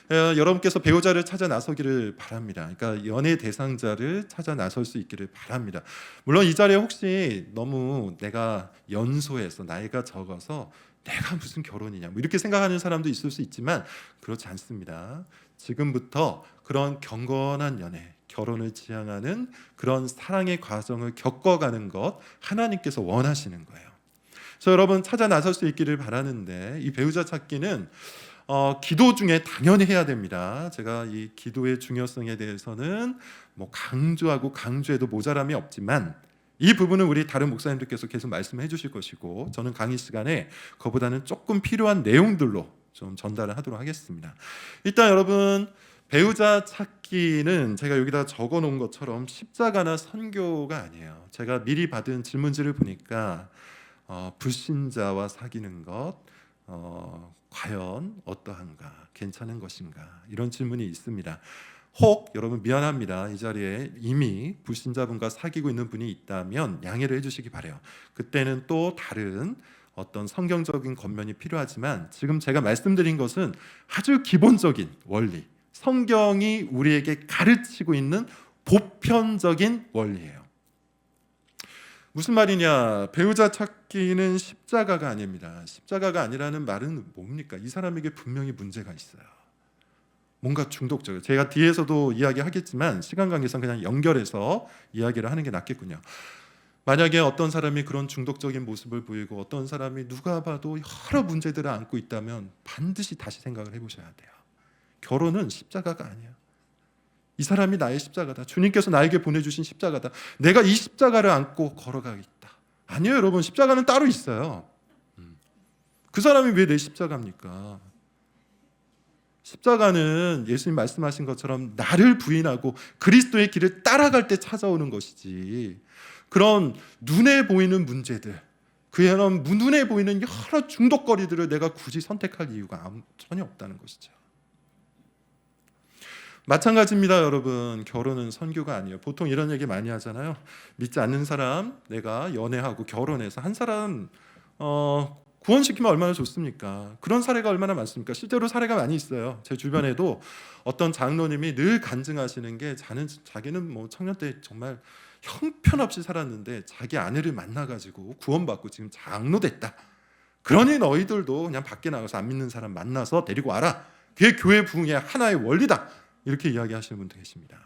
여러분께서 배우자를 찾아 나서기를 바랍니다. 그러니까 연애 대상자를 찾아 나설 수 있기를 바랍니다. 물론 이 자리에 혹시 너무 내가 연소해서 나이가 적어서 내가 무슨 결혼이냐 뭐 이렇게 생각하는 사람도 있을 수 있지만 그렇지 않습니다. 지금부터 그런 경건한 연애, 결혼을 지향하는 그런 사랑의 과정을 겪어가는 것 하나님께서 원하시는 거예요. 그래서 여러분 찾아 나설 수 있기를 바라는데, 이 배우자 찾기는 기도 중에 당연히 해야 됩니다. 제가 이 기도의 중요성에 대해서는 뭐 강조해도 모자람이 없지만 이 부분은 우리 다른 목사님들께서 계속 말씀해 주실 것이고, 저는 강의 시간에 그보다는 조금 필요한 내용들로 좀 전달을 하도록 하겠습니다. 일단 여러분, 배우자 찾기는 제가 여기다 적어 놓은 것처럼 십자가나 선교가 아니에요. 제가 미리 받은 질문지를 보니까 불신자와 사귀는 것 과연 어떠한가, 괜찮은 것인가, 이런 질문이 있습니다. 혹 여러분 미안합니다, 이 자리에 이미 불신자분과 사귀고 있는 분이 있다면 양해를 해주시기 바래요. 그때는 또 다른 어떤 성경적인 겉면이 필요하지만 지금 제가 말씀드린 것은 아주 기본적인 원리, 성경이 우리에게 가르치고 있는 보편적인 원리예요. 무슨 말이냐? 배우자 찾기는 십자가가 아닙니다. 십자가가 아니라는 말은 뭡니까? 이 사람에게 분명히 문제가 있어요. 뭔가 중독적이에요. 제가 뒤에서도 이야기하겠지만 시간 관계상 그냥 연결해서 이야기를 하는 게 낫겠군요. 만약에 어떤 사람이 그런 중독적인 모습을 보이고 어떤 사람이 누가 봐도 여러 문제들을 안고 있다면 반드시 다시 생각을 해보셔야 돼요. 결혼은 십자가가 아니야. 이 사람이 나의 십자가다. 주님께서 나에게 보내주신 십자가다. 내가 이 십자가를 안고 걸어가겠다. 아니에요, 여러분. 십자가는 따로 있어요. 그 사람이 왜 내 십자가입니까? 십자가는 예수님 말씀하신 것처럼 나를 부인하고 그리스도의 길을 따라갈 때 찾아오는 것이지, 그런 눈에 보이는 문제들, 그런 눈에 보이는 여러 중독거리들을 내가 굳이 선택할 이유가 전혀 없다는 것이죠. 마찬가지입니다, 여러분. 결혼은 선교가 아니에요. 보통 이런 얘기 많이 하잖아요. 믿지 않는 사람 내가 연애하고 결혼해서 한 사람 구원시키면 얼마나 좋습니까? 그런 사례가 얼마나 많습니까? 실제로 사례가 많이 있어요. 제 주변에도 어떤 장로님이 늘 간증하시는 게, 자기는 뭐 청년 때 정말 형편없이 살았는데 자기 아내를 만나가지고 구원받고 지금 장로 됐다. 그러니 너희들도 그냥 밖에 나가서 안 믿는 사람 만나서 데리고 와라. 그게 교회 부흥의 하나의 원리다. 이렇게 이야기하시는 분도 계십니다.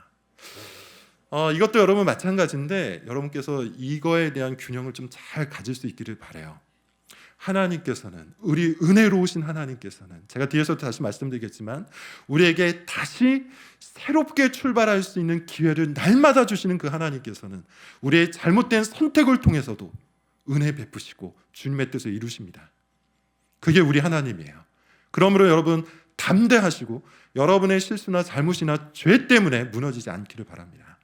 이것도 여러분 마찬가지인데, 여러분께서 이거에 대한 균형을 좀 잘 가질 수 있기를 바라요. 하나님께서는, 우리 은혜로우신 하나님께서는, 제가 뒤에서 다시 말씀드리겠지만 우리에게 다시 새롭게 출발할 수 있는 기회를 날마다 주시는 그 하나님께서는 우리의 잘못된 선택을 통해서도 은혜 베푸시고 주님의 뜻을 이루십니다. 그게 우리 하나님이에요. 그러므로 여러분 담대하시고 여러분의 실수나 잘못이나 죄 때문에 무너지지 않기를 바랍니다.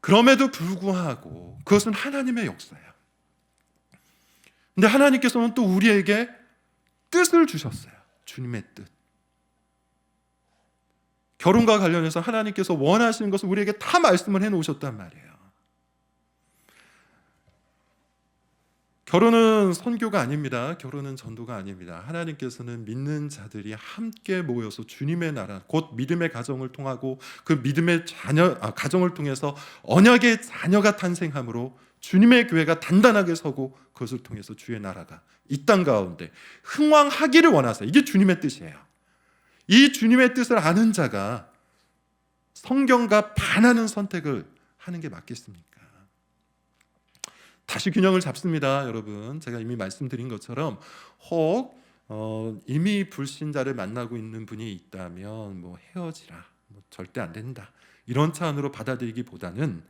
그럼에도 불구하고 그것은 하나님의 역사예요. 근데 하나님께서는 또 우리에게 뜻을 주셨어요. 주님의 뜻. 결혼과 관련해서 하나님께서 원하시는 것을 우리에게 다 말씀을 해놓으셨단 말이에요. 결혼은 선교가 아닙니다. 결혼은 전도가 아닙니다. 하나님께서는 믿는 자들이 함께 모여서 주님의 나라, 곧 믿음의 가정을 통하고 그 믿음의 가정을 통해서 언약의 자녀가 탄생함으로 주님의 교회가 단단하게 서고 그것을 통해서 주의 나라가 이 땅 가운데 흥왕하기를 원하세요. 이게 주님의 뜻이에요. 이 주님의 뜻을 아는 자가 성경과 반하는 선택을 하는 게 맞겠습니까? 다시 균형을 잡습니다, 여러분. 제가 이미 말씀드린 것처럼 혹 이미 불신자를 만나고 있는 분이 있다면 헤어지라, 절대 안 된다, 이런 차원으로 받아들이기보다는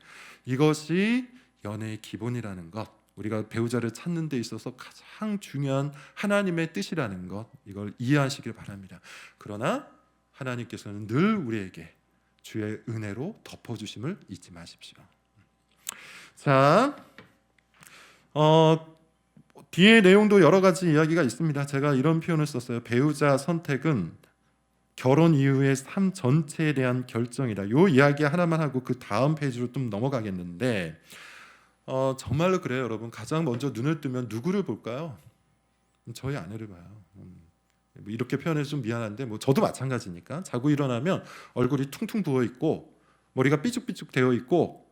이것이 연애의 기본이라는 것, 우리가 배우자를 찾는 데 있어서 가장 중요한 하나님의 뜻이라는 것, 이걸 이해하시길 바랍니다. 그러나 하나님께서는 늘 우리에게 주의 은혜로 덮어주심을 잊지 마십시오. 자, 뒤에 내용도 여러 가지 이야기가 있습니다. 제가 이런 표현을 썼어요. 배우자 선택은 결혼 이후의 삶 전체에 대한 결정이다. 이 이야기 하나만 하고 그 다음 페이지로 좀 넘어가겠는데, 정말로 그래요, 여러분. 가장 먼저 눈을 뜨면 누구를 볼까요? 저희 아내를 봐요. 이렇게 표현해서 좀 미안한데 저도 마찬가지니까. 자고 일어나면 얼굴이 퉁퉁 부어 있고 머리가 삐죽삐죽 되어 있고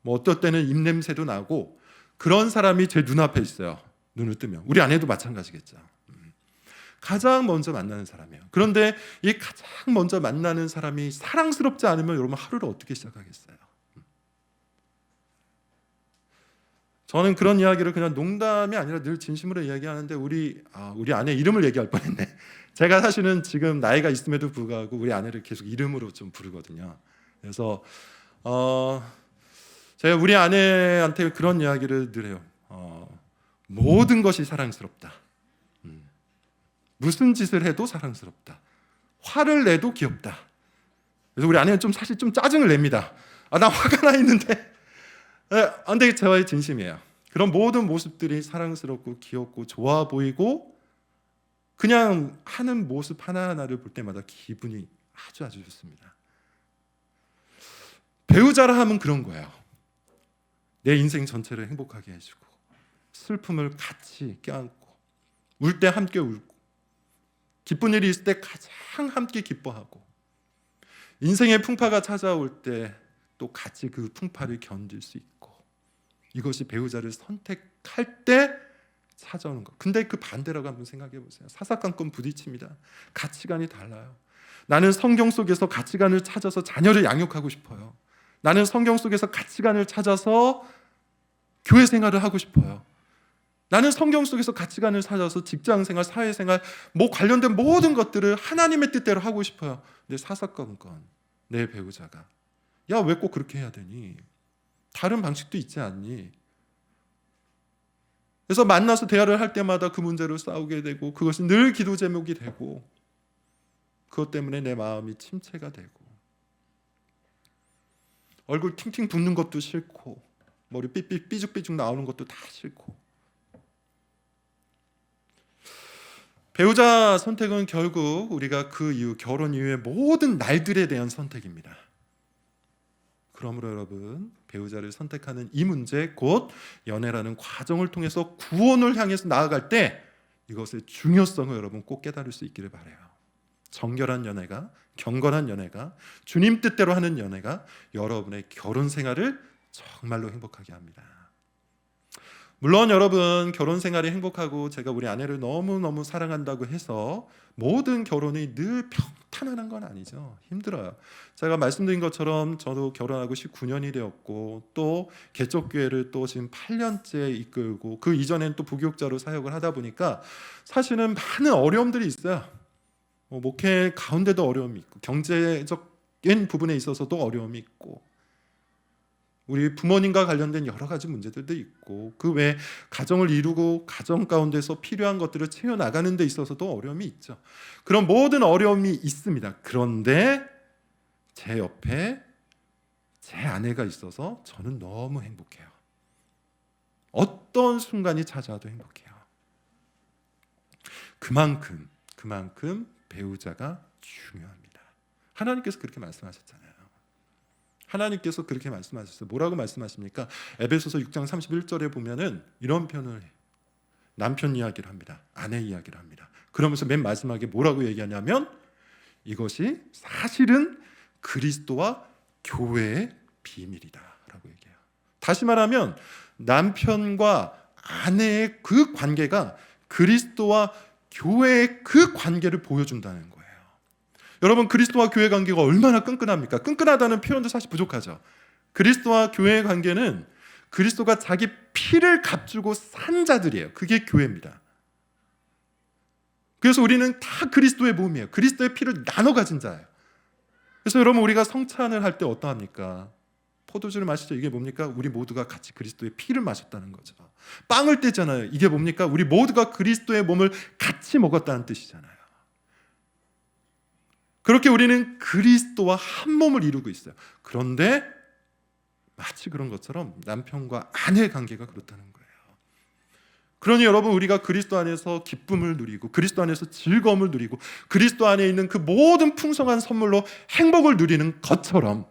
어떨 때는 입냄새도 나고 그런 사람이 제 눈앞에 있어요. 눈을 뜨면. 우리 아내도 마찬가지겠죠. 가장 먼저 만나는 사람이에요. 그런데 이 가장 먼저 만나는 사람이 사랑스럽지 않으면 여러분 하루를 어떻게 시작하겠어요? 저는 그런 이야기를 그냥 농담이 아니라 늘 진심으로 이야기하는데 우리 아내 이름을 얘기할 뻔했네. 제가 사실은 지금 나이가 있음에도 불구하고 우리 아내를 계속 이름으로 좀 부르거든요. 그래서 제가 우리 아내한테 그런 이야기를 늘 해요. 모든 것이 사랑스럽다. 무슨 짓을 해도 사랑스럽다. 화를 내도 귀엽다. 그래서 우리 아내는 사실 좀 짜증을 냅니다. 나 화가 나 있는데. 근데 저의 진심이에요. 그런 모든 모습들이 사랑스럽고 귀엽고 좋아 보이고 그냥 하는 모습 하나하나를 볼 때마다 기분이 아주 좋습니다. 배우자라 하면 그런 거예요. 내 인생 전체를 행복하게 해주고 슬픔을 같이 껴안고 울 때 함께 울고 기쁜 일이 있을 때 가장 함께 기뻐하고 인생의 풍파가 찾아올 때 또 같이 그 풍파를 견딜 수 있고 이것이 배우자를 선택할 때 찾아오는 것. 근데 그 반대라고 한번 생각해 보세요. 사사건건 부딪힙니다. 가치관이 달라요. 나는 성경 속에서 가치관을 찾아서 자녀를 양육하고 싶어요. 나는 성경 속에서 가치관을 찾아서 교회 생활을 하고 싶어요. 나는 성경 속에서 가치관을 찾아서 직장생활, 사회생활 관련된 모든 것들을 하나님의 뜻대로 하고 싶어요. 근데 사사건건 내 배우자가 야, 왜 꼭 그렇게 해야 되니? 다른 방식도 있지 않니? 그래서 만나서 대화를 할 때마다 그 문제로 싸우게 되고 그것이 늘 기도 제목이 되고 그것 때문에 내 마음이 침체가 되고 얼굴 팅팅 붓는 것도 싫고 머리 삐죽삐죽 나오는 것도 다 싫고 배우자 선택은 결국 우리가 그 이후 결혼 이후의 모든 날들에 대한 선택입니다. 그러므로 여러분 배우자를 선택하는 이 문제 곧 연애라는 과정을 통해서 구원을 향해서 나아갈 때 이것의 중요성을 여러분 꼭 깨달을 수 있기를 바라요. 정결한 연애가 경건한 연애가 주님 뜻대로 하는 연애가 여러분의 결혼 생활을 정말로 행복하게 합니다. 물론 여러분 결혼 생활이 행복하고 제가 우리 아내를 너무너무 사랑한다고 해서 모든 결혼이 늘 평탄한 건 아니죠. 힘들어요. 제가 말씀드린 것처럼 저도 결혼하고 19년이 되었고 또 개척교회를 또 지금 8년째 이끌고 그 이전엔 또 부교육자로 사역을 하다 보니까 사실은 많은 어려움들이 있어요. 목회 가운데도 어려움이 있고 경제적인 부분에 있어서도 어려움이 있고 우리 부모님과 관련된 여러 가지 문제들도 있고 그 외에 가정을 이루고 가정 가운데서 필요한 것들을 채워나가는 데 있어서도 어려움이 있죠. 그런 모든 어려움이 있습니다. 그런데 제 옆에 제 아내가 있어서 저는 너무 행복해요. 어떤 순간이 찾아와도 행복해요. 그만큼 배우자가 중요합니다. 하나님께서 그렇게 말씀하셨잖아요. 하나님께서 그렇게 말씀하셨어요. 뭐라고 말씀하십니까? 에베소서 6장 31절에 보면은 이런 표현을 해요. 남편 이야기를 합니다. 아내 이야기를 합니다. 그러면서 맨 마지막에 뭐라고 얘기하냐면 이것이 사실은 그리스도와 교회의 비밀이다라고 얘기해요. 다시 말하면 남편과 아내의 그 관계가 그리스도와 교회의 그 관계를 보여준다는 거예요. 여러분, 그리스도와 교회 관계가 얼마나 끈끈합니까? 끈끈하다는 표현도 사실 부족하죠. 그리스도와 교회의 관계는 그리스도가 자기 피를 값주고 산 자들이에요. 그게 교회입니다. 그래서 우리는 다 그리스도의 몸이에요. 그리스도의 피를 나눠 가진 자예요. 그래서 여러분, 우리가 성찬을 할 때 어떠합니까? 포도주를 마시죠. 이게 뭡니까? 우리 모두가 같이 그리스도의 피를 마셨다는 거죠. 빵을 떼잖아요. 이게 뭡니까? 우리 모두가 그리스도의 몸을 같이 먹었다는 뜻이잖아요. 그렇게 우리는 그리스도와 한 몸을 이루고 있어요. 그런데 마치 그런 것처럼 남편과 아내의 관계가 그렇다는 거예요. 그러니 여러분, 우리가 그리스도 안에서 기쁨을 누리고 그리스도 안에서 즐거움을 누리고 그리스도 안에 있는 그 모든 풍성한 선물로 행복을 누리는 것처럼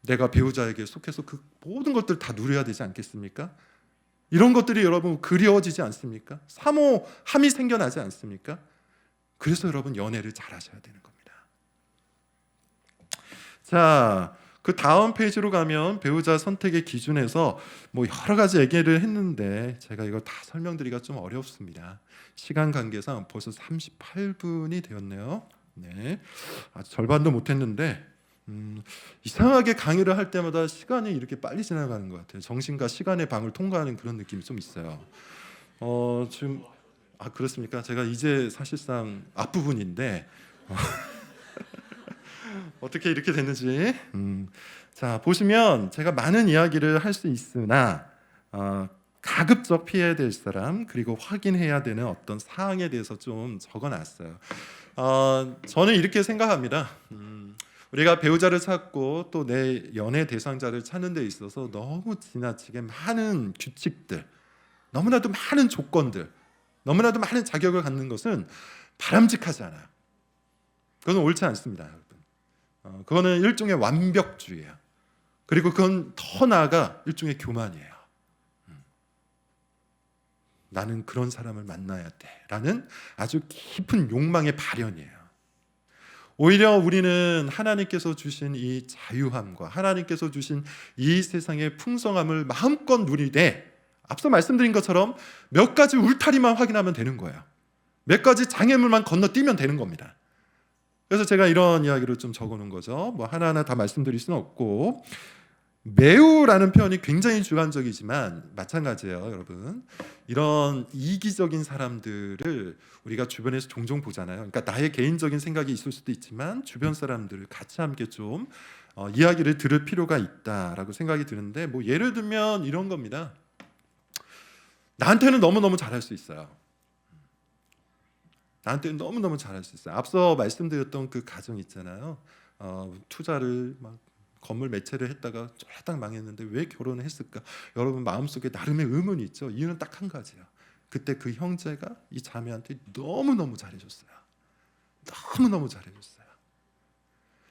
내가 배우자에게 속해서 그 모든 것들 다 누려야 되지 않겠습니까? 이런 것들이 여러분 그리워지지 않습니까? 사모함이 생겨나지 않습니까? 그래서 여러분, 연애를 잘 하셔야 되는 겁니다. 자, 그 다음 페이지로 가면 배우자 선택의 기준에서 뭐 여러 가지 얘기를 했는데 제가 이걸 다 설명드리기가 좀 어렵습니다. 시간 관계상 벌써 38분이 되었네요. 네, 아직 절반도 못했는데 이상하게 강의를 할 때마다 시간이 이렇게 빨리 지나가는 것 같아요. 정신과 시간의 방을 통과하는 그런 느낌이 좀 있어요. 지금 그렇습니까? 제가 이제 사실상 앞부분인데 어떻게 이렇게 됐는지. 자, 보시면 제가 많은 이야기를 할 수 있으나 가급적 피해야 될 사람, 그리고 확인해야 되는 어떤 사항에 대해서 좀 적어놨어요. 저는 이렇게 생각합니다. 우리가 배우자를 찾고 또 내 연애 대상자를 찾는 데 있어서 너무 지나치게 많은 규칙들, 너무나도 많은 조건들, 너무나도 많은 자격을 갖는 것은 바람직하지 않아요. 그건 옳지 않습니다, 여러분. 그거는 일종의 완벽주의예요. 그리고 그건 더 나아가 일종의 교만이에요. 나는 그런 사람을 만나야 돼라는 아주 깊은 욕망의 발현이에요. 오히려 우리는 하나님께서 주신 이 자유함과 하나님께서 주신 이 세상의 풍성함을 마음껏 누리되 앞서 말씀드린 것처럼 몇 가지 울타리만 확인하면 되는 거예요. 몇 가지 장애물만 건너뛰면 되는 겁니다. 그래서 제가 이런 이야기를 좀 적어놓은 거죠. 뭐 하나하나 다 말씀드릴 수는 없고, 매우라는 표현이 굉장히 주관적이지만 마찬가지예요, 여러분. 이런 이기적인 사람들을 우리가 주변에서 종종 보잖아요. 그러니까 나의 개인적인 생각이 있을 수도 있지만 주변 사람들을 같이 함께 좀 이야기를 들을 필요가 있다라고 생각이 드는데, 뭐 예를 들면 이런 겁니다. 나한테는 너무너무 잘할 수 있어요. 나한테는 너무너무 잘할 수 있어요. 앞서 말씀드렸던 그 가정 있잖아요. 투자를 막 건물 매체를 했다가 쫄딱 망했는데 왜 결혼을 했을까? 여러분 마음속에 나름의 의문이 있죠. 이유는 딱 한 가지예요. 그때 그 형제가 이 자매한테 너무너무 잘해줬어요. 너무너무 잘해줬어요.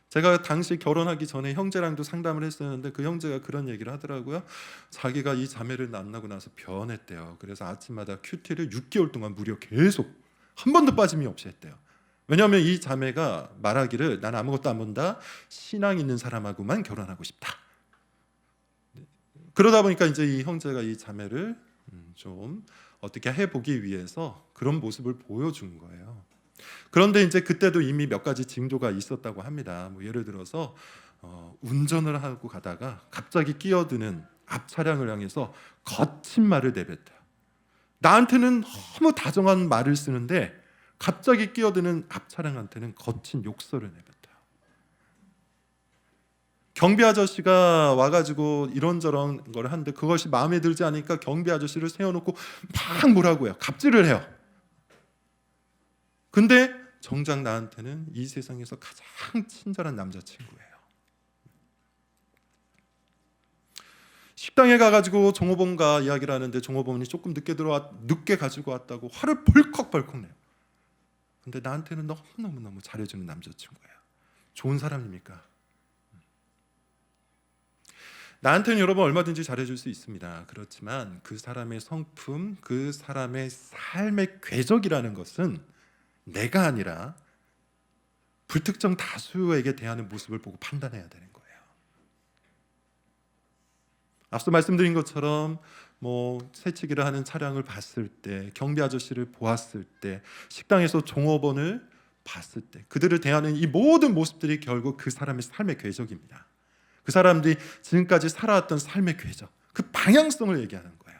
제가 당시 결혼하기 전에 형제랑도 상담을 했었는데 그 형제가 그런 얘기를 하더라고요. 자기가 이 자매를 만나고 나서 변했대요. 그래서 아침마다 큐티를 6개월 동안 무려 계속 한 번도 빠짐이 없이 했대요. 왜냐하면 이 자매가 말하기를 난 아무것도 안 본다. 신앙 있는 사람하고만 결혼하고 싶다. 그러다 보니까 이제 이 형제가 이 자매를 좀 어떻게 해보기 위해서 그런 모습을 보여준 거예요. 그런데 이제 그때도 이미 몇 가지 징조가 있었다고 합니다. 뭐 예를 들어서 운전을 하고 가다가 갑자기 끼어드는 앞 차량을 향해서 거친 말을 내뱉어요. 나한테는 너무 다정한 말을 쓰는데 갑자기 끼어드는 앞 차량한테는 거친 욕설을 내뱉어요. 경비 아저씨가 와가지고 이런저런 걸 하는데 그것이 마음에 들지 않으니까 경비 아저씨를 세워놓고 막 뭐라고 해요. 갑질을 해요. 근데 정작 나한테는 이 세상에서 가장 친절한 남자친구예요. 식당에 가가지고 종업원과 이야기를 하는데 종업원이 조금 늦게 가지고 왔다고 화를 벌컥벌컥 내요. 근데 나한테는 너무너무 잘해주는 남자친구예요. 좋은 사람입니까? 나한테는 여러분 얼마든지 잘해줄 수 있습니다. 그렇지만 그 사람의 성품, 그 사람의 삶의 궤적이라는 것은 내가 아니라 불특정 다수에게 대하는 모습을 보고 판단해야 되는 거예요. 앞서 말씀드린 것처럼 새치기를 하는 차량을 봤을 때, 경비 아저씨를 보았을 때, 식당에서 종업원을 봤을 때, 그들을 대하는 이 모든 모습들이 결국 그 사람의 삶의 궤적입니다. 그 사람들이 지금까지 살아왔던 삶의 궤적, 그 방향성을 얘기하는 거예요.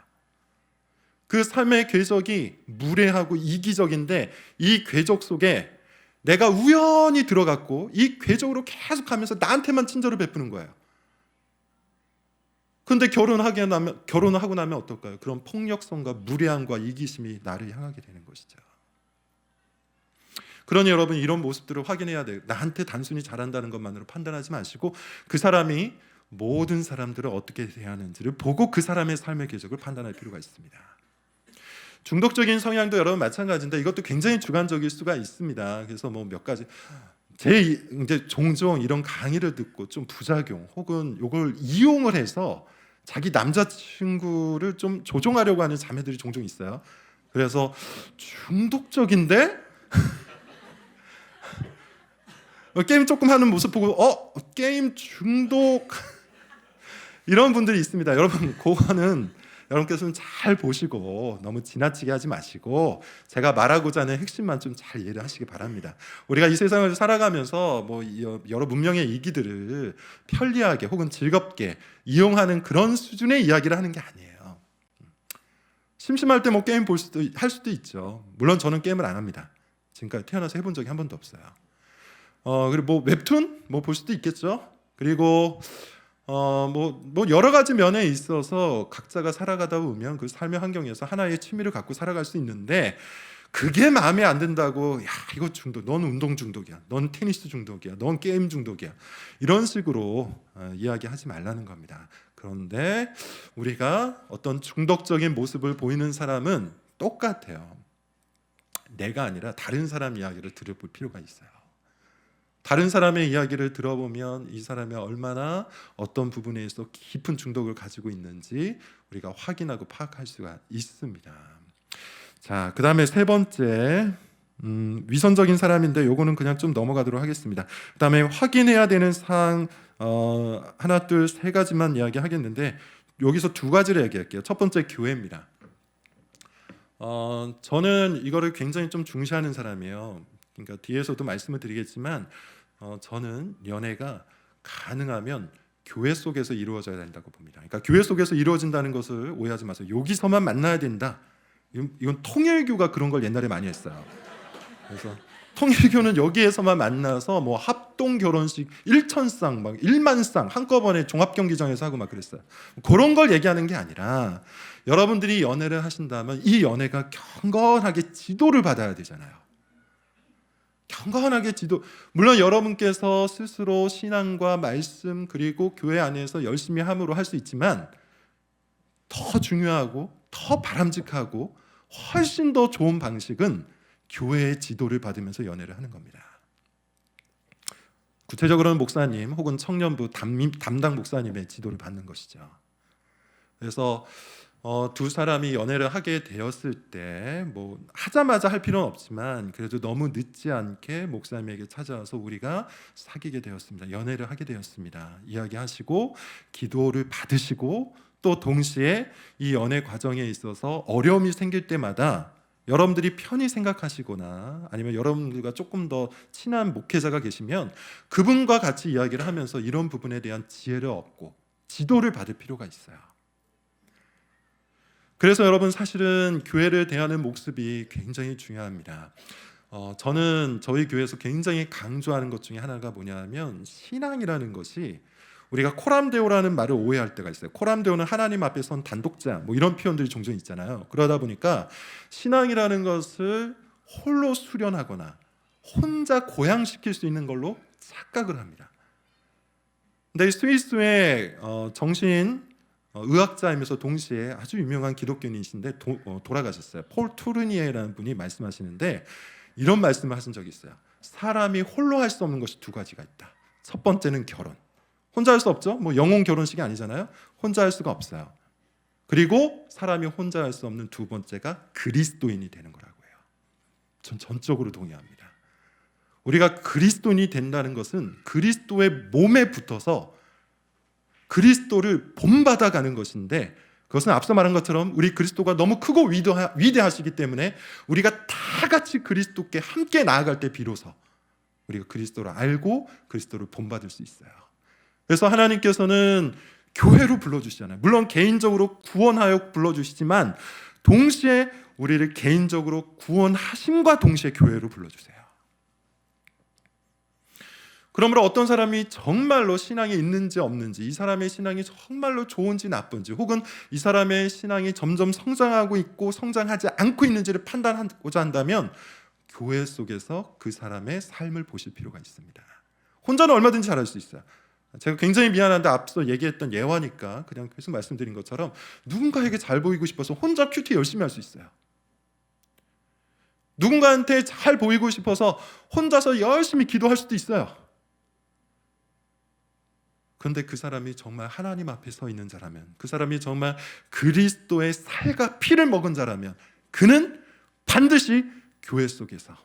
그 삶의 궤적이 무례하고 이기적인데 이 궤적 속에 내가 우연히 들어갔고 이 궤적으로 계속하면서 나한테만 친절을 베푸는 거예요. 그런데 결혼을 하고 나면 어떨까요? 그런 폭력성과 무례함과 이기심이 나를 향하게 되는 것이죠. 그러니 여러분, 이런 모습들을 확인해야 돼요. 나한테 단순히 잘한다는 것만으로 판단하지 마시고 그 사람이 모든 사람들을 어떻게 대하는지를 보고 그 사람의 삶의 궤적을 판단할 필요가 있습니다. 중독적인 성향도 여러분 마찬가지인데 이것도 굉장히 주관적일 수가 있습니다. 그래서 몇 가지 이제 종종 이런 강의를 듣고 좀 부작용 혹은 이걸 이용을 해서 자기 남자친구를 좀 조종하려고 하는 자매들이 종종 있어요. 그래서 중독적인데 게임 조금 하는 모습 보고 게임 중독 이런 분들이 있습니다. 여러분, 그거는 여러분께서는 잘 보시고 너무 지나치게 하지 마시고 제가 말하고자 하는 핵심만 좀 잘 이해를 하시기 바랍니다. 우리가 이 세상을 살아가면서 여러 문명의 이기들을 편리하게 혹은 즐겁게 이용하는 그런 수준의 이야기를 하는 게 아니에요. 심심할 때 게임 할 수도 있죠. 물론 저는 게임을 안 합니다. 지금까지 태어나서 해본 적이 한 번도 없어요. 그리고 웹툰 볼 수도 있겠죠. 그리고 여러 가지 면에 있어서 각자가 살아가다 보면 그 삶의 환경에서 하나의 취미를 갖고 살아갈 수 있는데 그게 마음에 안 든다고 이거 중독, 넌 운동 중독이야, 넌 테니스 중독이야, 넌 게임 중독이야, 이런 식으로 이야기하지 말라는 겁니다. 그런데 우리가 어떤 중독적인 모습을 보이는 사람은 똑같아요. 내가 아니라 다른 사람 이야기를 들어볼 필요가 있어요. 다른 사람의 이야기를 들어보면 이 사람이 얼마나 어떤 부분에서 깊은 중독을 가지고 있는지 우리가 확인하고 파악할 수가 있습니다. 자, 그 다음에 세 번째, 위선적인 사람인데 요거는 그냥 좀 넘어가도록 하겠습니다. 그 다음에 확인해야 되는 사항 하나, 둘, 세 가지만 이야기하겠는데 여기서 두 가지를 얘기할게요. 첫 번째, 교회입니다. 저는 이거를 굉장히 좀 중시하는 사람이에요. 그러니까 뒤에서도 말씀을 드리겠지만 저는 연애가 가능하면 교회 속에서 이루어져야 된다고 봅니다. 그러니까 교회 속에서 이루어진다는 것을 오해하지 마세요. 여기서만 만나야 된다. 이건 통일교가 그런 걸 옛날에 많이 했어요. 그래서 통일교는 여기에서만 만나서 합동 결혼식 1,000쌍, 1만 쌍 한꺼번에 종합경기장에서 하고 막 그랬어요. 그런 걸 얘기하는 게 아니라 여러분들이 연애를 하신다면 이 연애가 경건하게 지도를 받아야 되잖아요. 경건하게 지도. 물론 여러분께서 스스로 신앙과 말씀 그리고 교회 안에서 열심히 함으로 할 수 있지만 더 중요하고 더 바람직하고 훨씬 더 좋은 방식은 교회의 지도를 받으면서 연애를 하는 겁니다. 구체적으로는 목사님 혹은 청년부 담당 목사님의 지도를 받는 것이죠. 그래서 두 사람이 연애를 하게 되었을 때 하자마자 할 필요는 없지만 그래도 너무 늦지 않게 목사님에게 찾아와서 우리가 사귀게 되었습니다. 연애를 하게 되었습니다. 이야기하시고 기도를 받으시고 또 동시에 이 연애 과정에 있어서 어려움이 생길 때마다 여러분들이 편히 생각하시거나 아니면 여러분들과 조금 더 친한 목회자가 계시면 그분과 같이 이야기를 하면서 이런 부분에 대한 지혜를 얻고 지도를 받을 필요가 있어요. 그래서 여러분, 사실은 교회를 대하는 모습이 굉장히 중요합니다. 저는 저희 교회에서 굉장히 강조하는 것 중에 하나가 뭐냐면 신앙이라는 것이 우리가 코람데오라는 말을 오해할 때가 있어요. 코람데오는 하나님 앞에 선 단독자 이런 표현들이 종종 있잖아요. 그러다 보니까 신앙이라는 것을 홀로 수련하거나 혼자 고양시킬 수 있는 걸로 착각을 합니다. 근데 스위스의 정신 의학자이면서 동시에 아주 유명한 기독교인이신데 돌아가셨어요. 폴 투르니에라는 분이 말씀하시는데 이런 말씀을 하신 적이 있어요. 사람이 홀로 할 수 없는 것이 두 가지가 있다. 첫 번째는 결혼, 혼자 할 수 없죠. 뭐 영혼 결혼식이 아니잖아요. 혼자 할 수가 없어요. 그리고 사람이 혼자 할 수 없는 두 번째가 그리스도인이 되는 거라고 해요. 전 전적으로 동의합니다. 우리가 그리스도인이 된다는 것은 그리스도의 몸에 붙어서 그리스도를 본받아가는 것인데, 그것은 앞서 말한 것처럼 우리 그리스도가 너무 크고 위대하시기 때문에 우리가 다 같이 그리스도께 함께 나아갈 때 비로소 우리가 그리스도를 알고 그리스도를 본받을 수 있어요. 그래서 하나님께서는 교회로 불러주시잖아요. 물론 개인적으로 구원하여 불러주시지만 동시에 우리를 개인적으로 구원하심과 동시에 교회로 불러주세요. 그러므로 어떤 사람이 정말로 신앙이 있는지 없는지, 이 사람의 신앙이 정말로 좋은지 나쁜지, 혹은 이 사람의 신앙이 점점 성장하고 있고 성장하지 않고 있는지를 판단하고자 한다면 교회 속에서 그 사람의 삶을 보실 필요가 있습니다. 혼자는 얼마든지 잘할 수 있어요. 제가 굉장히 미안한데 앞서 얘기했던 예화니까 그냥 계속 말씀드린 것처럼 누군가에게 잘 보이고 싶어서 혼자 큐티 열심히 할 수 있어요. 누군가한테 잘 보이고 싶어서 혼자서 열심히 기도할 수도 있어요. 그런데 그 사람이 정말 하나님 앞에 서 있는 자라면, 그 사람이 정말 그리스도의 살과 피를 먹은 자라면 그는 반드시 교회 속에서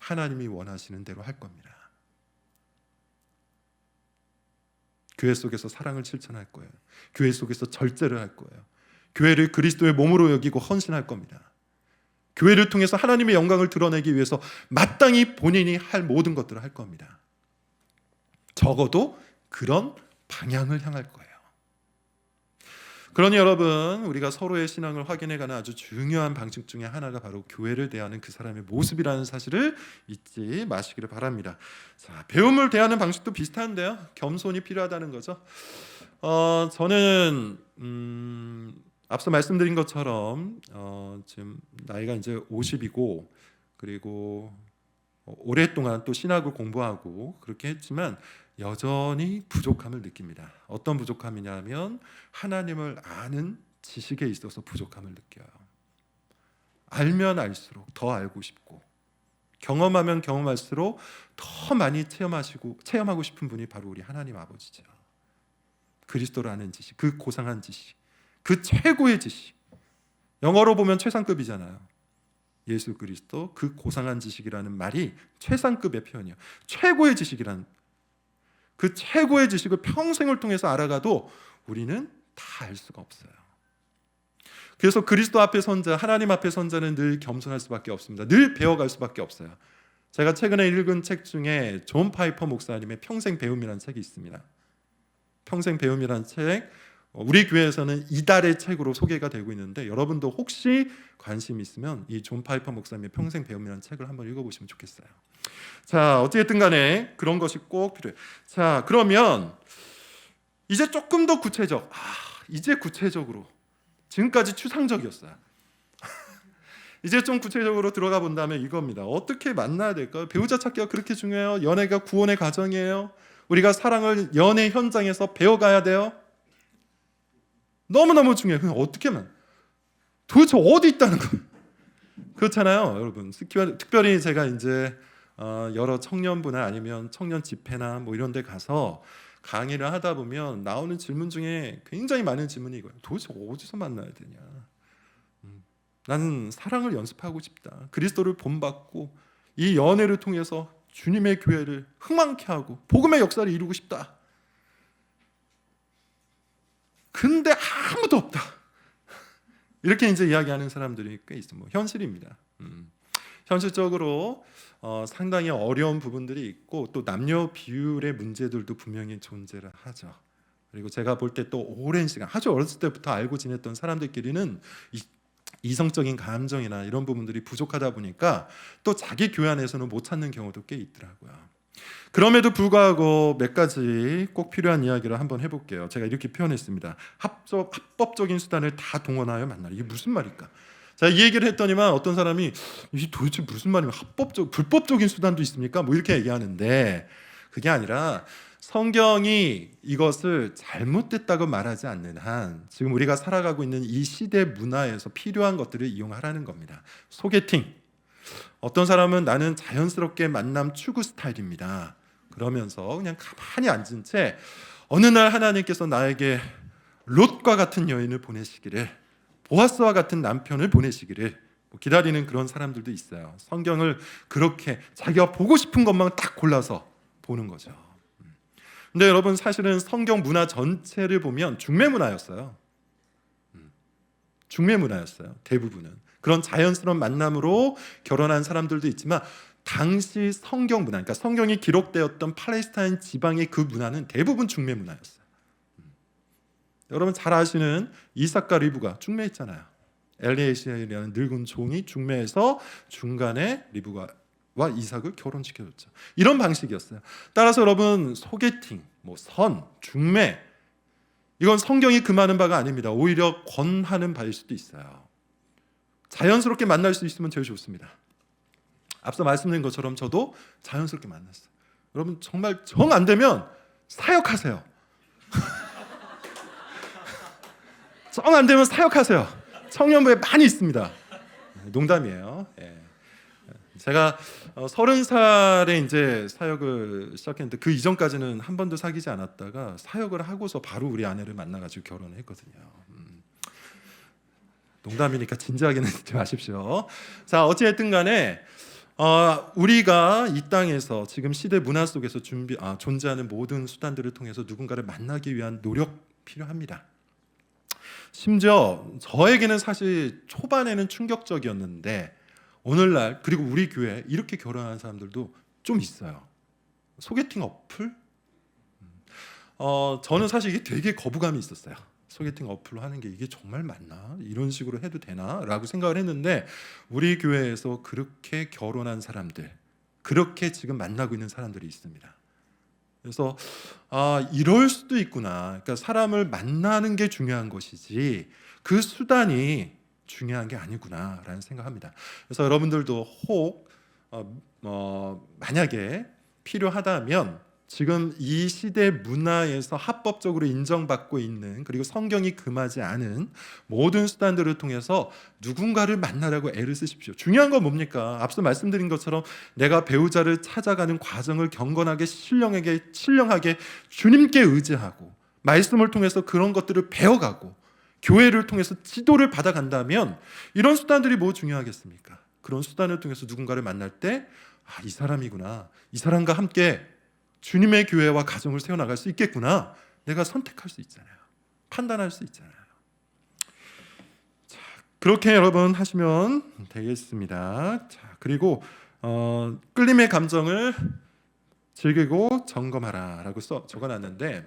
하나님이 원하시는 대로 할 겁니다. 교회 속에서 사랑을 실천할 거예요. 교회 속에서 절제를 할 거예요. 교회를 그리스도의 몸으로 여기고 헌신할 겁니다. 교회를 통해서 하나님의 영광을 드러내기 위해서 마땅히 본인이 할 모든 것들을 할 겁니다. 적어도 그런 방향을 향할 거예요. 그러니 여러분, 우리가 서로의 신앙을 확인해가는 아주 중요한 방식 중에 하나가 바로 교회를 대하는 그 사람의 모습이라는 사실을 잊지 마시기를 바랍니다. 자, 배움을 대하는 방식도 비슷한데요. 겸손이 필요하다는 거죠. 저는 앞서 말씀드린 것처럼 지금 나이가 이제 50이고, 그리고 오랫동안 또 신학을 공부하고 그렇게 했지만 여전히 부족함을 느낍니다. 어떤 부족함이냐면 하나님을 아는 지식에 있어서 부족함을 느껴요. 알면 알수록 더 알고 싶고, 경험하면 경험할수록 더 많이 체험하고 싶은 분이 바로 우리 하나님 아버지죠. 그리스도를 아는 지식, 그 고상한 지식, 그 최고의 지식. 영어로 보면 최상급이잖아요. 예수 그리스도 그 고상한 지식이라는 말이 최상급의 표현이에요. 최고의 지식이라는, 그 최고의 지식을 평생을 통해서 알아가도 우리는 다 알 수가 없어요. 그래서 그리스도 앞에 선 자, 하나님 앞에 선 자는 늘 겸손할 수밖에 없습니다. 늘 배워갈 수밖에 없어요. 제가 최근에 읽은 책 중에 존 파이퍼 목사님의 평생 배움이라는 책이 있습니다. 평생 배움이라는 책, 우리 교회에서는 이달의 책으로 소개가 되고 있는데, 여러분도 혹시 관심 있으면 이 존 파이퍼 목사님의 평생 배움이라는 책을 한번 읽어보시면 좋겠어요. 자, 어쨌든 간에 그런 것이 꼭 필요해요. 자, 그러면 이제 조금 더 구체적, 이제 구체적으로, 지금까지 추상적이었어요. 이제 좀 구체적으로 들어가 본다면 이겁니다. 어떻게 만나야 될까요? 배우자 찾기가 그렇게 중요해요? 연애가 구원의 과정이에요? 우리가 사랑을 연애 현장에서 배워가야 돼요? 너무너무 중요해요. 그럼 어떻게 만? 도대체 어디 있다는 거예요? 그렇잖아요, 여러분. 특별히 제가 이제 여러 청년부나 아니면 청년 집회나 뭐 이런 데 가서 강의를 하다 보면 나오는 질문 중에 굉장히 많은 질문이 이거예요. 도대체 어디서 만나야 되냐? 나는 사랑을 연습하고 싶다. 그리스도를 본받고 이 연애를 통해서 주님의 교회를 흥망케 하고 복음의 역사를 이루고 싶다. 근데 아무도 없다. 이렇게 이제 이야기하는 사람들이 꽤 있어요. 뭐 현실입니다. 현실적으로 상당히 어려운 부분들이 있고, 또 남녀 비율의 문제들도 분명히 존재를 하죠. 그리고 제가 볼 때 또 오랜 시간, 아주 어렸을 때부터 알고 지냈던 사람들끼리는 이성적인 감정이나 이런 부분들이 부족하다 보니까 또 자기 교회 안에서는 못 찾는 경우도 꽤 있더라고요. 그럼에도 불구하고 몇 가지 꼭 필요한 이야기를 한번 해볼게요. 제가 이렇게 표현했습니다. 합법적인 수단을 다 동원하여 만나라. 이게 무슨 말일까? 자, 이 얘기를 했더니만 어떤 사람이 이게 도대체 무슨 말이면 불법적인 수단도 있습니까? 뭐 이렇게 얘기하는데, 그게 아니라 성경이 이것을 잘못됐다고 말하지 않는 한 지금 우리가 살아가고 있는 이 시대 문화에서 필요한 것들을 이용하라는 겁니다. 소개팅. 어떤 사람은 나는 자연스럽게 만남 추구 스타일입니다. 그러면서 그냥 가만히 앉은 채 어느 날 하나님께서 나에게 롯과 같은 여인을 보내시기를, 보아스와 같은 남편을 보내시기를 기다리는 그런 사람들도 있어요. 성경을 그렇게 자기가 보고 싶은 것만 딱 골라서 보는 거죠. 근데 여러분, 사실은 성경 문화 전체를 보면 중매 문화였어요. 중매 문화였어요. 대부분은 그런 자연스러운 만남으로 결혼한 사람들도 있지만, 당시 성경 문화, 그러니까 성경이 기록되었던 팔레스타인 지방의 그 문화는 대부분 중매 문화였어요. 여러분 잘 아시는 이삭과 리브가 중매했잖아요. 엘리에셀이라는 늙은 종이 중매해서 중간에 리브가와 이삭을 결혼시켜줬죠. 이런 방식이었어요. 따라서 여러분, 소개팅, 선, 중매, 이건 성경이 금하는 바가 아닙니다. 오히려 권하는 바일 수도 있어요. 자연스럽게 만날 수 있으면 제일 좋습니다. 앞서 말씀드린 것처럼 저도 자연스럽게 만났어요. 여러분, 정말 정 안 되면 사역하세요. 정 안 되면 사역하세요. 청년부에 많이 있습니다. 농담이에요. 제가 30살에 이제 사역을 시작했는데, 그 이전까지는 한 번도 사귀지 않았다가 사역을 하고서 바로 우리 아내를 만나가지고 결혼을 했거든요. 농담이니까 진지하게는 듣지 마십시오. 자, 어찌됐든 간에 우리가 이 땅에서 지금 시대 문화 속에서 존재하는 모든 수단들을 통해서 누군가를 만나기 위한 노력 필요합니다. 심지어 저에게는 사실 초반에는 충격적이었는데, 오늘날 그리고 우리 교회에 이렇게 결혼하는 사람들도 좀 있어요. 소개팅 어플? 저는 사실 이게 되게 거부감이 있었어요. 소개팅 어플로 하는 게 이게 정말 맞나? 이런 식으로 해도 되나? 라고 생각을 했는데, 우리 교회에서 그렇게 결혼한 사람들, 그렇게 지금 만나고 있는 사람들이 있습니다. 그래서 이럴 수도 있구나. 그러니까 사람을 만나는 게 중요한 것이지 그 수단이 중요한 게 아니구나라는 생각합니다. 그래서 여러분들도 혹 만약에 필요하다면, 지금 이 시대 문화에서 합법적으로 인정받고 있는, 그리고 성경이 금하지 않은 모든 수단들을 통해서 누군가를 만나려고 애를 쓰십시오. 중요한 건 뭡니까? 앞서 말씀드린 것처럼 내가 배우자를 찾아가는 과정을 경건하게 신령하게 주님께 의지하고 말씀을 통해서 그런 것들을 배워가고 교회를 통해서 지도를 받아간다면, 이런 수단들이 뭐 중요하겠습니까? 그런 수단을 통해서 누군가를 만날 때 이 사람이구나, 이 사람과 함께 주님의 교회와 가정을 세워나갈 수 있겠구나, 내가 선택할 수 있잖아요. 판단할 수 있잖아요. 자, 그렇게 여러분 하시면 되겠습니다. 자, 그리고 끌림의 감정을 즐기고 점검하라 라고 적어놨는데,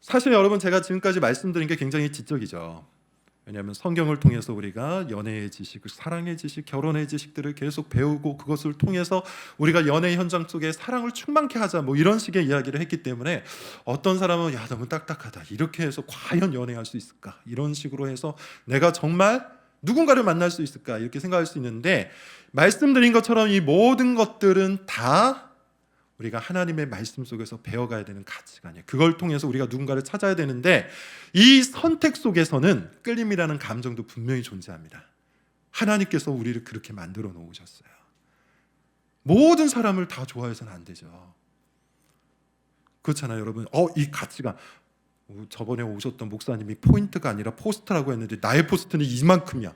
사실 여러분, 제가 지금까지 말씀드린 게 굉장히 지적이죠. 왜냐하면 성경을 통해서 우리가 연애의 지식, 사랑의 지식, 결혼의 지식들을 계속 배우고, 그것을 통해서 우리가 연애 현장 속에 사랑을 충만케 하자, 이런 식의 이야기를 했기 때문에, 어떤 사람은 너무 딱딱하다, 이렇게 해서 과연 연애할 수 있을까, 이런 식으로 해서 내가 정말 누군가를 만날 수 있을까, 이렇게 생각할 수 있는데, 말씀드린 것처럼 이 모든 것들은 다 우리가 하나님의 말씀 속에서 배워가야 되는 가치관이에요. 그걸 통해서 우리가 누군가를 찾아야 되는데, 이 선택 속에서는 끌림이라는 감정도 분명히 존재합니다. 하나님께서 우리를 그렇게 만들어 놓으셨어요. 모든 사람을 다 좋아해서는 안 되죠. 그렇잖아요, 여러분. 이 가치관, 저번에 오셨던 목사님이 포인트가 아니라 포스트라고 했는데 나의 포스트는 이만큼이야.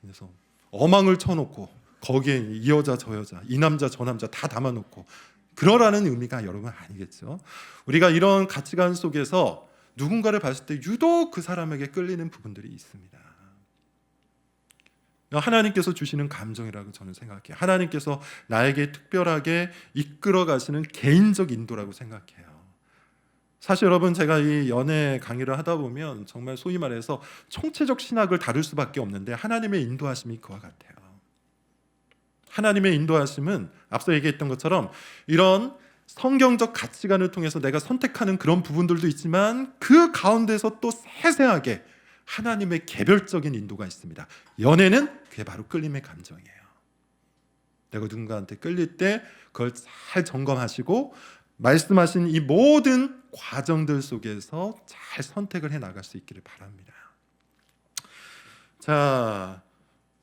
그래서 어망을 쳐놓고 거기에 이 여자 저 여자, 이 남자 저 남자 다 담아놓고 그러라는 의미가 여러분 아니겠죠? 우리가 이런 가치관 속에서 누군가를 봤을 때 유독 그 사람에게 끌리는 부분들이 있습니다. 하나님께서 주시는 감정이라고 저는 생각해요. 하나님께서 나에게 특별하게 이끌어 가시는 개인적 인도라고 생각해요. 사실 여러분, 제가 이 연애 강의를 하다 보면 정말 소위 말해서 총체적 신학을 다룰 수밖에 없는데, 하나님의 인도하심이 그와 같아요. 하나님의 인도하심은 앞서 얘기했던 것처럼 이런 성경적 가치관을 통해서 내가 선택하는 그런 부분들도 있지만, 그 가운데서 또 세세하게 하나님의 개별적인 인도가 있습니다. 연애는 그게 바로 끌림의 감정이에요. 내가 누군가한테 끌릴 때 그걸 잘 점검하시고 말씀하신 이 모든 과정들 속에서 잘 선택을 해 나갈 수 있기를 바랍니다. 자,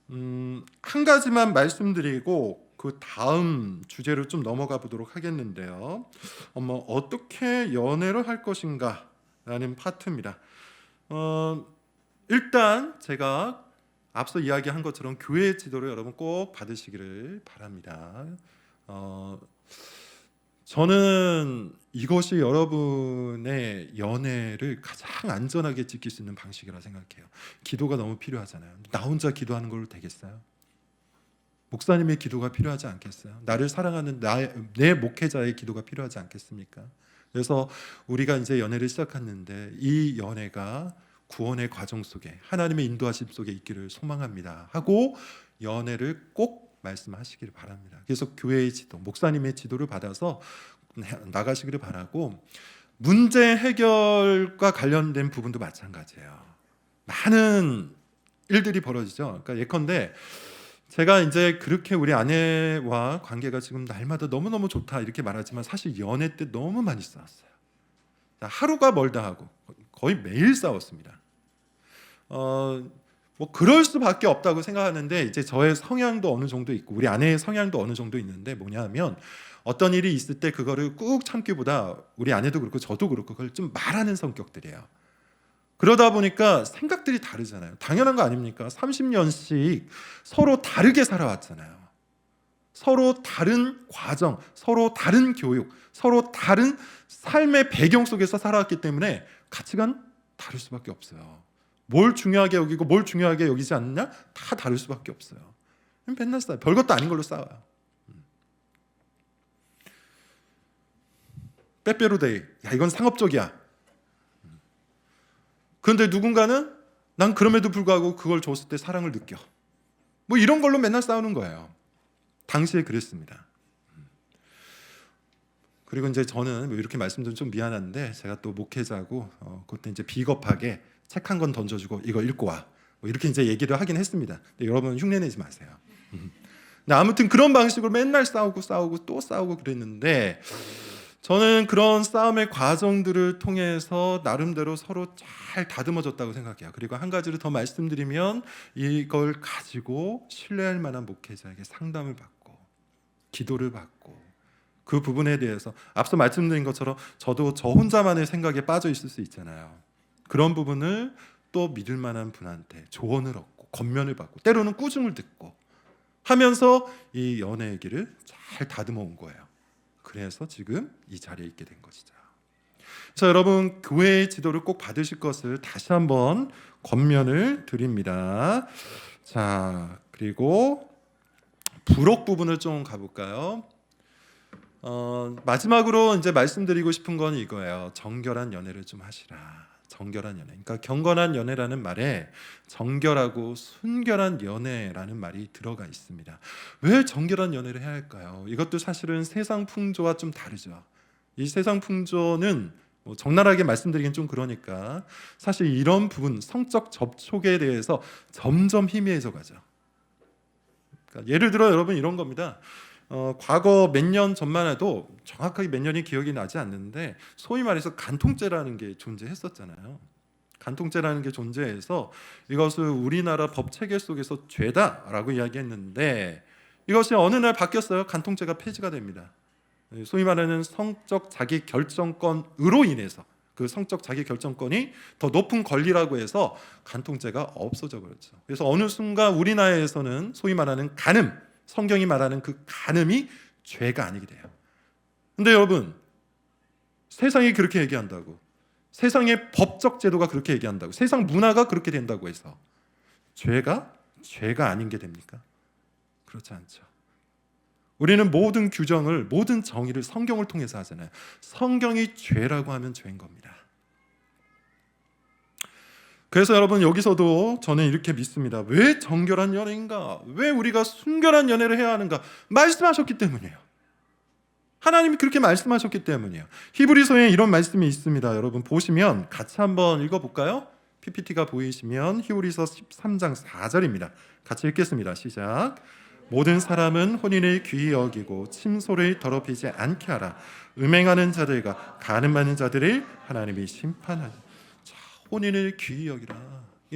한 가지만 말씀드리고 그 다음 주제로 좀 넘어가 보도록 하겠는데요. 어떻게 연애를 할 것인가 라는 파트입니다. 일단 제가 앞서 이야기한 것처럼 교회 지도를 여러분 꼭 받으시기를 바랍니다. 저는 이것이 여러분의 연애를 가장 안전하게 지킬 수 있는 방식이라 생각해요. 기도가 너무 필요하잖아요. 나 혼자 기도하는 걸로 되겠어요? 목사님의 기도가 필요하지 않겠어요? 나를 사랑하는 내 목회자의 기도가 필요하지 않겠습니까? 그래서 우리가 이제 연애를 시작했는데 이 연애가 구원의 과정 속에 하나님의 인도하심 속에 있기를 소망합니다 하고 연애를 꼭 말씀하시기를 바랍니다. 그래서 교회의 지도, 목사님의 지도를 받아서 나가시기를 바라고, 문제 해결과 관련된 부분도 마찬가지예요. 많은 일들이 벌어지죠. 그러니까 예컨대 제가 이제 그렇게 우리 아내와 관계가 지금 날마다 너무너무 좋다 이렇게 말하지만 사실 연애 때 너무 많이 싸웠어요. 하루가 멀다 하고 거의 매일 싸웠습니다. 뭐 그럴 수밖에 없다고 생각하는데, 이제 저의 성향도 어느 정도 있고 우리 아내의 성향도 어느 정도 있는데, 뭐냐면 어떤 일이 있을 때 그거를 꾹 참기보다 우리 아내도 그렇고 저도 그렇고 그걸 좀 말하는 성격들이에요. 그러다 보니까 생각들이 다르잖아요. 당연한 거 아닙니까? 30년씩 서로 다르게 살아왔잖아요. 서로 다른 과정, 서로 다른 교육, 서로 다른 삶의 배경 속에서 살아왔기 때문에 가치관 다를 수밖에 없어요. 뭘 중요하게 여기고 뭘 중요하게 여기지 않느냐? 다 다를 수밖에 없어요. 맨날 싸워요. 별것도 아닌 걸로 싸워요. 빼빼로데이, 야 이건 상업적이야. 그런데 누군가는 난 그럼에도 불구하고 그걸 줬을 때 사랑을 느껴. 뭐 이런 걸로 맨날 싸우는 거예요. 당시에 그랬습니다. 그리고 이제 저는 뭐 이렇게 말씀드리면 좀 미안한데, 제가 또 목회자고 그때 이제 비겁하게 책 한 권 던져주고 이거 읽고 와, 뭐 이렇게 이제 얘기를 하긴 했습니다. 근데 여러분 흉내내지 마세요. 근데 아무튼 그런 방식으로 맨날 싸우고 또 싸우고 그랬는데, 저는 그런 싸움의 과정들을 통해서 나름대로 서로 잘 다듬어졌다고 생각해요. 그리고 한 가지를 더 말씀드리면, 이걸 가지고 신뢰할 만한 목회자에게 상담을 받고 기도를 받고, 그 부분에 대해서 앞서 말씀드린 것처럼 저도 저 혼자만의 생각에 빠져 있을 수 있잖아요. 그런 부분을 또 믿을 만한 분한테 조언을 얻고 권면을 받고 때로는 꾸중을 듣고 하면서 이 연애의 길을 잘 다듬어 온 거예요. 그래서 지금 이 자리에 있게 된 것이죠. 그래서 여러분 교회의 지도를 꼭 받으실 것을 다시 한번 권면을 드립니다. 자, 그리고 부록 부분을 좀 가볼까요? 마지막으로 이제 말씀드리고 싶은 건 이거예요. 정결한 연애를 좀 하시라. 정결한 연애. 그러니까 경건한 연애라는 말에 정결하고 순결한 연애라는 말이 들어가 있습니다. 왜 정결한 연애를 해야 할까요? 이것도 사실은 세상 풍조와 좀 다르죠. 이 세상 풍조는 뭐 적나라하게 말씀드리긴 좀 그러니까 사실 이런 부분, 성적 접촉에 대해서 점점 희미해져 가죠. 그러니까 예를 들어 여러분 이런 겁니다. 과거 몇 년 전만 해도 정확하게 몇 년이 기억이 나지 않는데, 소위 말해서 간통죄라는 게 존재했었잖아요. 간통죄라는 게 존재해서 이것을 우리나라 법 체계 속에서 죄다라고 이야기했는데, 이것이 어느 날 바뀌었어요. 간통죄가 폐지가 됩니다. 소위 말하는 성적 자기 결정권으로 인해서, 그 성적 자기 결정권이 더 높은 권리라고 해서 간통죄가 없어져 버렸죠. 그래서 어느 순간 우리나라에서는 소위 말하는 간음, 성경이 말하는 그 간음이 죄가 아니게 돼요. 근데 여러분, 세상이 그렇게 얘기한다고, 세상의 법적 제도가 그렇게 얘기한다고, 세상 문화가 그렇게 된다고 해서 죄가 아닌 게 됩니까? 그렇지 않죠. 우리는 모든 규정을, 모든 정의를 성경을 통해서 하잖아요. 성경이 죄라고 하면 죄인 겁니다. 그래서 여러분 여기서도 저는 이렇게 믿습니다. 왜 정결한 연애인가? 왜 우리가 순결한 연애를 해야 하는가? 말씀하셨기 때문이에요. 하나님이 그렇게 말씀하셨기 때문이에요. 히브리서에 이런 말씀이 있습니다. 여러분 보시면 같이 한번 읽어볼까요? PPT가 보이시면 히브리서 13장 4절입니다. 같이 읽겠습니다. 시작. 모든 사람은 혼인을 귀히 여기고 침소를 더럽히지 않게 하라. 음행하는 자들과 간음하는 자들을 하나님이 심판하리. 혼인을 귀히 여기라.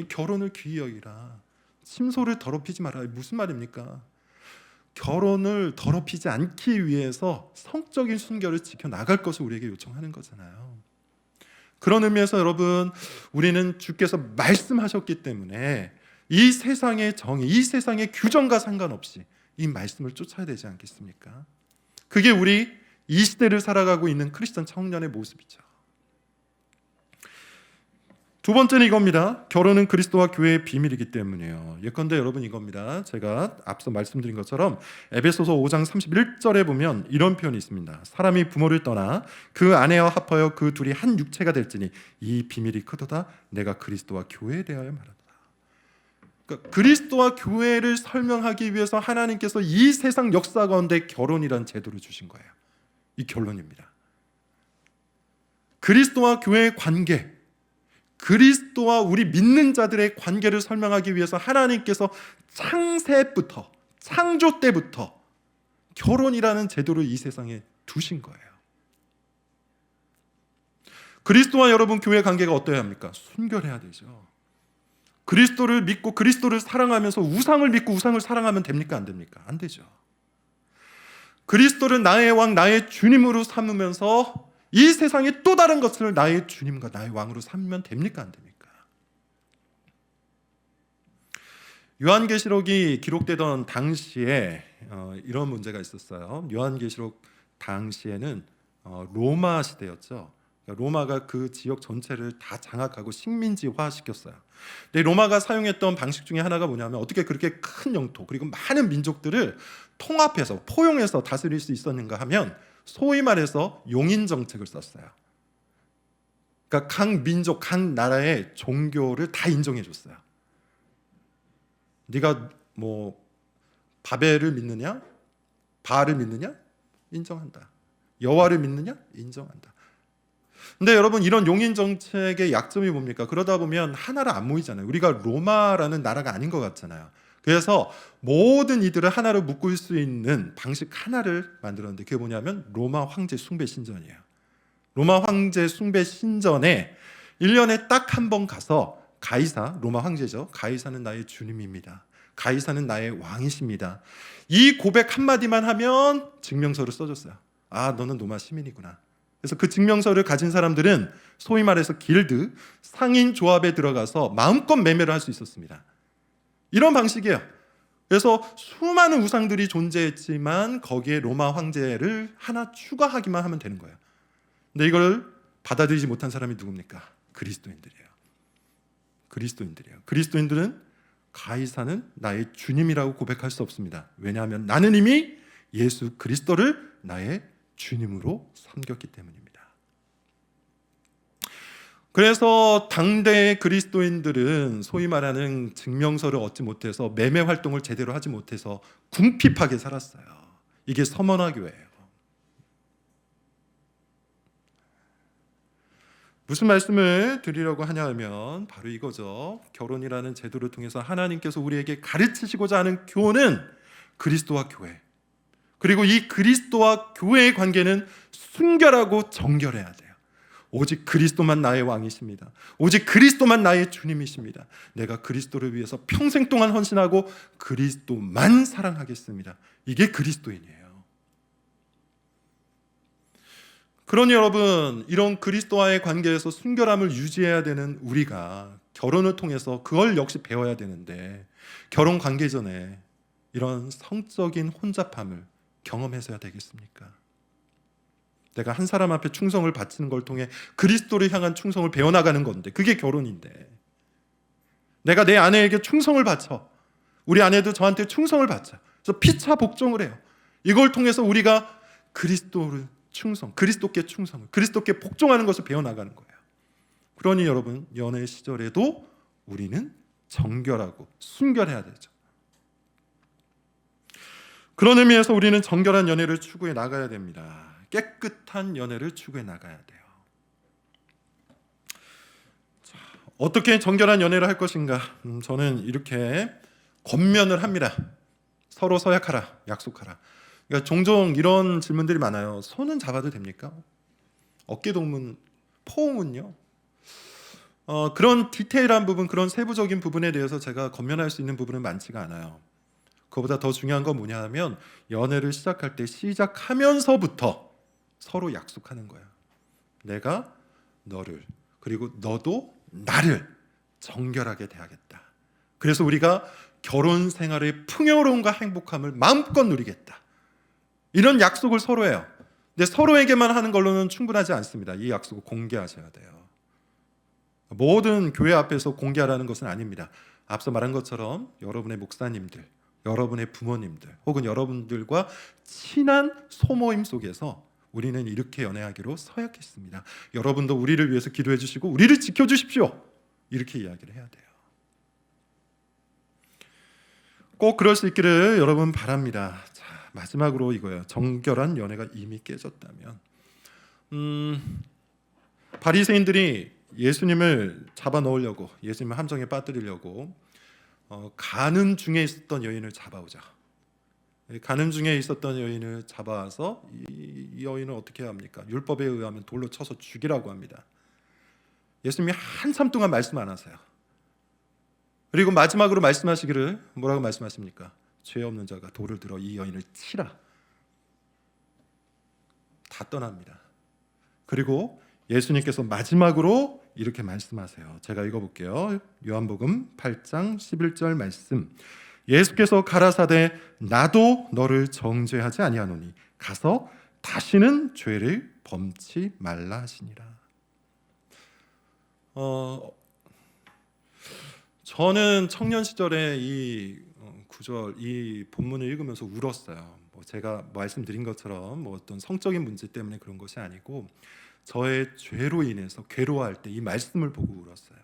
결혼을 귀히 여기라. 침소를 더럽히지 마라. 무슨 말입니까? 결혼을 더럽히지 않기 위해서 성적인 순결을 지켜나갈 것을 우리에게 요청하는 거잖아요. 그런 의미에서 여러분, 우리는 주께서 말씀하셨기 때문에 이 세상의 정의, 이 세상의 규정과 상관없이 이 말씀을 쫓아야 되지 않겠습니까? 그게 우리 이 시대를 살아가고 있는 크리스천 청년의 모습이죠. 두 번째는 이겁니다. 결혼은 그리스도와 교회의 비밀이기 때문이에요. 예컨대 여러분 이겁니다. 제가 앞서 말씀드린 것처럼 에베소서 5장 31절에 보면 이런 표현이 있습니다. 사람이 부모를 떠나 그 아내와 합하여 그 둘이 한 육체가 될지니 이 비밀이 크도다. 내가 그리스도와 교회에 대하여 말하노라. 그러니까 그리스도와 교회를 설명하기 위해서 하나님께서 이 세상 역사 가운데 결혼이란 제도를 주신 거예요. 이 결론입니다. 그리스도와 교회의 관계, 그리스도와 우리 믿는 자들의 관계를 설명하기 위해서 하나님께서 창세부터, 창조 때부터 결혼이라는 제도를 이 세상에 두신 거예요. 그리스도와 여러분 교회 관계가 어떠해야 합니까? 순결해야 되죠. 그리스도를 믿고 그리스도를 사랑하면서 우상을 믿고 우상을 사랑하면 됩니까? 안 됩니까? 안 되죠. 그리스도를 나의 왕, 나의 주님으로 삼으면서 이 세상의 또 다른 것을 나의 주님과 나의 왕으로 삼으면 됩니까? 안 됩니까? 요한계시록이 기록되던 당시에 이런 문제가 있었어요. 요한계시록 당시에는 로마 시대였죠. 로마가 그 지역 전체를 다 장악하고 식민지화 시켰어요. 근데 로마가 사용했던 방식 중에 하나가 뭐냐면 어떻게 그렇게 큰 영토 그리고 많은 민족들을 통합해서 포용해서 다스릴 수 있었는가 하면 소위 말해서 용인 정책을 썼어요. 그러니까 각 민족, 각 나라의 종교를 다 인정해 줬어요. 네가 뭐 바벨을 믿느냐? 바알을 믿느냐? 인정한다. 여호와를 믿느냐? 인정한다. 근데 여러분 이런 용인 정책의 약점이 뭡니까? 그러다 보면 하나로 안 모이잖아요. 우리가 로마라는 나라가 아닌 것 같잖아요. 그래서 모든 이들을 하나로 묶을 수 있는 방식 하나를 만들었는데 그게 뭐냐면 로마 황제 숭배 신전이에요. 로마 황제 숭배 신전에 1년에 딱 한 번 가서 가이사, 로마 황제죠. 가이사는 나의 주님입니다. 가이사는 나의 왕이십니다. 이 고백 한마디만 하면 증명서를 써줬어요. 아, 너는 로마 시민이구나. 그래서 그 증명서를 가진 사람들은 소위 말해서 길드, 상인 조합에 들어가서 마음껏 매매를 할 수 있었습니다. 이런 방식이에요. 그래서 수많은 우상들이 존재했지만 거기에 로마 황제를 하나 추가하기만 하면 되는 거예요. 근데 이걸 받아들이지 못한 사람이 누굽니까? 그리스도인들이에요. 그리스도인들은 가이사는 나의 주님이라고 고백할 수 없습니다. 왜냐하면 나는 이미 예수 그리스도를 나의 주님으로 섬겼기 때문입니다. 그래서 당대의 그리스도인들은 소위 말하는 증명서를 얻지 못해서 매매 활동을 제대로 하지 못해서 궁핍하게 살았어요. 이게 서머나 교회예요. 무슨 말씀을 드리려고 하냐 하면 바로 이거죠. 결혼이라는 제도를 통해서 하나님께서 우리에게 가르치시고자 하는 교훈은 그리스도와 교회, 그리고 이 그리스도와 교회의 관계는 순결하고 정결해야 돼요. 오직 그리스도만 나의 왕이십니다. 오직 그리스도만 나의 주님이십니다. 내가 그리스도를 위해서 평생 동안 헌신하고 그리스도만 사랑하겠습니다. 이게 그리스도인이에요. 그러니 여러분, 이런 그리스도와의 관계에서 순결함을 유지해야 되는 우리가 결혼을 통해서 그걸 역시 배워야 되는데, 결혼 관계 전에 이런 성적인 혼잡함을 경험해서야 되겠습니까? 내가 한 사람 앞에 충성을 바치는 걸 통해 그리스도를 향한 충성을 배워나가는 건데, 그게 결혼인데, 내가 내 아내에게 충성을 바쳐, 우리 아내도 저한테 충성을 바쳐, 그래서 피차 복종을 해요. 이걸 통해서 우리가 그리스도를 그리스도께 충성을, 그리스도께 복종하는 것을 배워나가는 거예요. 그러니 여러분, 연애 시절에도 우리는 정결하고 순결해야 되죠. 그런 의미에서 우리는 정결한 연애를 추구해 나가야 됩니다. 깨끗한 연애를 추구해 나가야 돼요. 자, 어떻게 정결한 연애를 할 것인가? 저는 이렇게 권면을 합니다. 서로 서약하라, 약속하라. 그러니까 종종 이런 질문들이 많아요. 손은 잡아도 됩니까? 어깨 동문, 포옹은요? 그런 디테일한 부분, 그런 세부적인 부분에 대해서 제가 권면할 수 있는 부분은 많지가 않아요. 그거보다 더 중요한 건 뭐냐 하면 연애를 시작할 때 시작하면서부터 서로 약속하는 거야. 내가 너를, 그리고 너도 나를 정결하게 대하겠다. 그래서 우리가 결혼 생활의 풍요로움과 행복함을 마음껏 누리겠다. 이런 약속을 서로 해요. 근데 서로에게만 하는 걸로는 충분하지 않습니다. 이 약속을 공개하셔야 돼요. 모든 교회 앞에서 공개하라는 것은 아닙니다. 앞서 말한 것처럼 여러분의 목사님들, 여러분의 부모님들, 혹은 여러분들과 친한 소모임 속에서 우리는 이렇게 연애하기로 서약했습니다. 여러분도 우리를 위해서 기도해 주시고 우리를 지켜주십시오. 이렇게 이야기를 해야 돼요. 꼭 그럴 수 있기를 여러분 바랍니다. 자, 마지막으로 이거예요. 정결한 연애가 이미 깨졌다면, 바리새인들이 예수님을 잡아 넣으려고, 예수님을 함정에 빠뜨리려고 가는 중에 있었던 여인을 잡아오자. 가는 중에 있었던 여인을 잡아와서 이 여인을 어떻게 해야 합니까? 율법에 의하면 돌로 쳐서 죽이라고 합니다. 예수님이 한참 동안 말씀 안 하세요. 그리고 마지막으로 말씀하시기를 뭐라고 말씀하십니까? 죄 없는 자가 돌을 들어 이 여인을 치라. 다 떠납니다. 그리고 예수님께서 마지막으로 이렇게 말씀하세요. 제가 읽어볼게요. 요한복음 8장 11절 말씀. 예수께서 가라사대 나도 너를 정죄하지 아니하노니 가서 다시는 죄를 범치 말라 하시니라. 저는 청년 시절에 이 구절, 이 본문을 읽으면서 울었어요. 제가 말씀드린 것처럼 어떤 성적인 문제 때문에 그런 것이 아니고 저의 죄로 인해서 괴로워할 때 이 말씀을 보고 울었어요.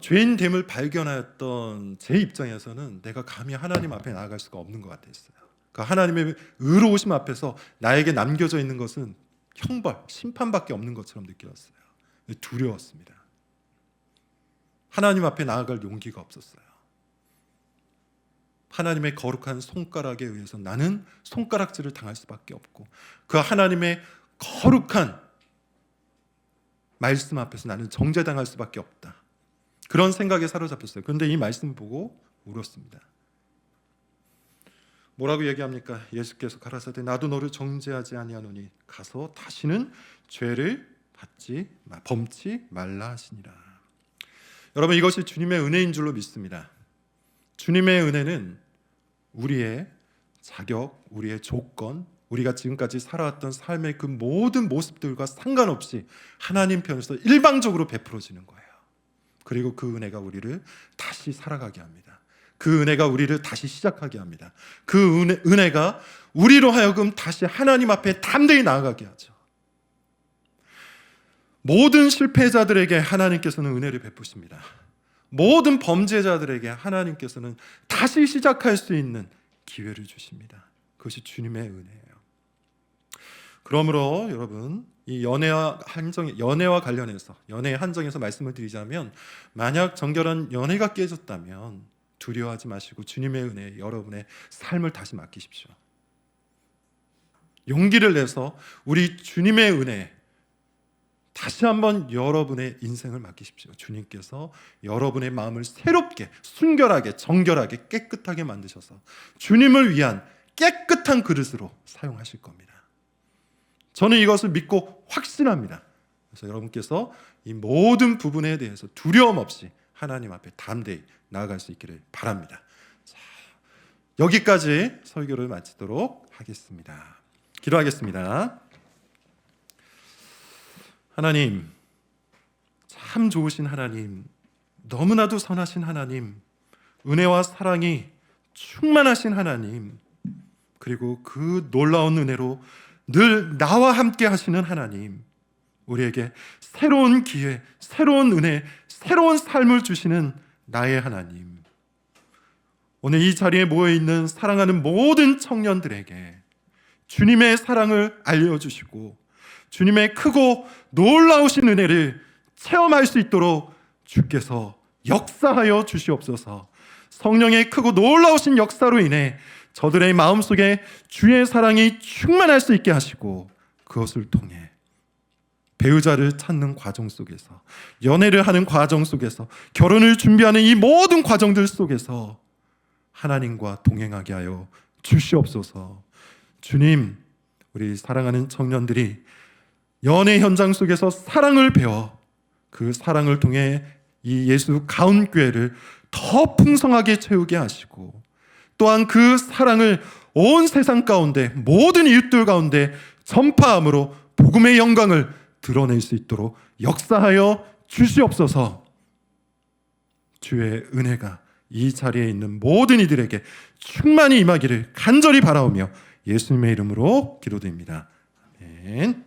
죄인됨을 발견하였던 제 입장에서는 내가 감히 하나님 앞에 나아갈 수가 없는 것 같았어요. 그 하나님의 의로우심 앞에서 나에게 남겨져 있는 것은 형벌, 심판밖에 없는 것처럼 느껴졌어요. 두려웠습니다. 하나님 앞에 나아갈 용기가 없었어요. 하나님의 거룩한 손가락에 의해서 나는 손가락질을 당할 수밖에 없고 그 하나님의 거룩한 말씀 앞에서 나는 정죄당할 수밖에 없다. 그런 생각에 사로잡혔어요. 그런데 이 말씀을 보고 울었습니다. 뭐라고 얘기합니까? 예수께서 가라사대 나도 너를 정죄하지 아니하노니 가서 다시는 죄를 범치 말라 하시니라. 여러분, 이것이 주님의 은혜인 줄로 믿습니다. 주님의 은혜는 우리의 자격, 우리의 조건, 우리가 지금까지 살아왔던 삶의 그 모든 모습들과 상관없이 하나님 편에서 일방적으로 베풀어지는 거예요. 그리고 그 은혜가 우리를 다시 살아가게 합니다. 그 은혜가 우리를 다시 시작하게 합니다. 그 은혜가 우리로 하여금 다시 하나님 앞에 담대히 나아가게 하죠. 모든 실패자들에게 하나님께서는 은혜를 베푸십니다. 모든 범죄자들에게 하나님께서는 다시 시작할 수 있는 기회를 주십니다. 그것이 주님의 은혜예요. 그러므로 여러분, 이 연애와 관련해서, 연애의 한정에서 말씀을 드리자면, 만약 정결한 연애가 깨졌다면 두려워하지 마시고 주님의 은혜에 여러분의 삶을 다시 맡기십시오. 용기를 내서 우리 주님의 은혜에 다시 한번 여러분의 인생을 맡기십시오. 주님께서 여러분의 마음을 새롭게, 순결하게, 정결하게, 깨끗하게 만드셔서 주님을 위한 깨끗한 그릇으로 사용하실 겁니다. 저는 이것을 믿고 확신합니다. 그래서 여러분께서 이 모든 부분에 대해서 두려움 없이 하나님 앞에 담대히 나아갈 수 있기를 바랍니다. 자, 여기까지 설교를 마치도록 하겠습니다. 기도하겠습니다. 하나님, 참 좋으신 하나님, 너무나도 선하신 하나님, 은혜와 사랑이 충만하신 하나님, 그리고 그 놀라운 은혜로 늘 나와 함께 하시는 하나님, 우리에게 새로운 기회, 새로운 은혜, 새로운 삶을 주시는 나의 하나님, 오늘 이 자리에 모여있는 사랑하는 모든 청년들에게 주님의 사랑을 알려주시고 주님의 크고 놀라우신 은혜를 체험할 수 있도록 주께서 역사하여 주시옵소서. 성령의 크고 놀라우신 역사로 인해 저들의 마음속에 주의 사랑이 충만할 수 있게 하시고 그것을 통해 배우자를 찾는 과정 속에서, 연애를 하는 과정 속에서, 결혼을 준비하는 이 모든 과정들 속에서 하나님과 동행하게 하여 주시옵소서. 주님, 우리 사랑하는 청년들이 연애 현장 속에서 사랑을 배워 그 사랑을 통해 이 예수 가운교회를 더 풍성하게 채우게 하시고, 또한 그 사랑을 온 세상 가운데 모든 이웃들 가운데 전파함으로 복음의 영광을 드러낼 수 있도록 역사하여 주시옵소서. 주의 은혜가 이 자리에 있는 모든 이들에게 충만히 임하기를 간절히 바라오며 예수님의 이름으로 기도드립니다. 아멘.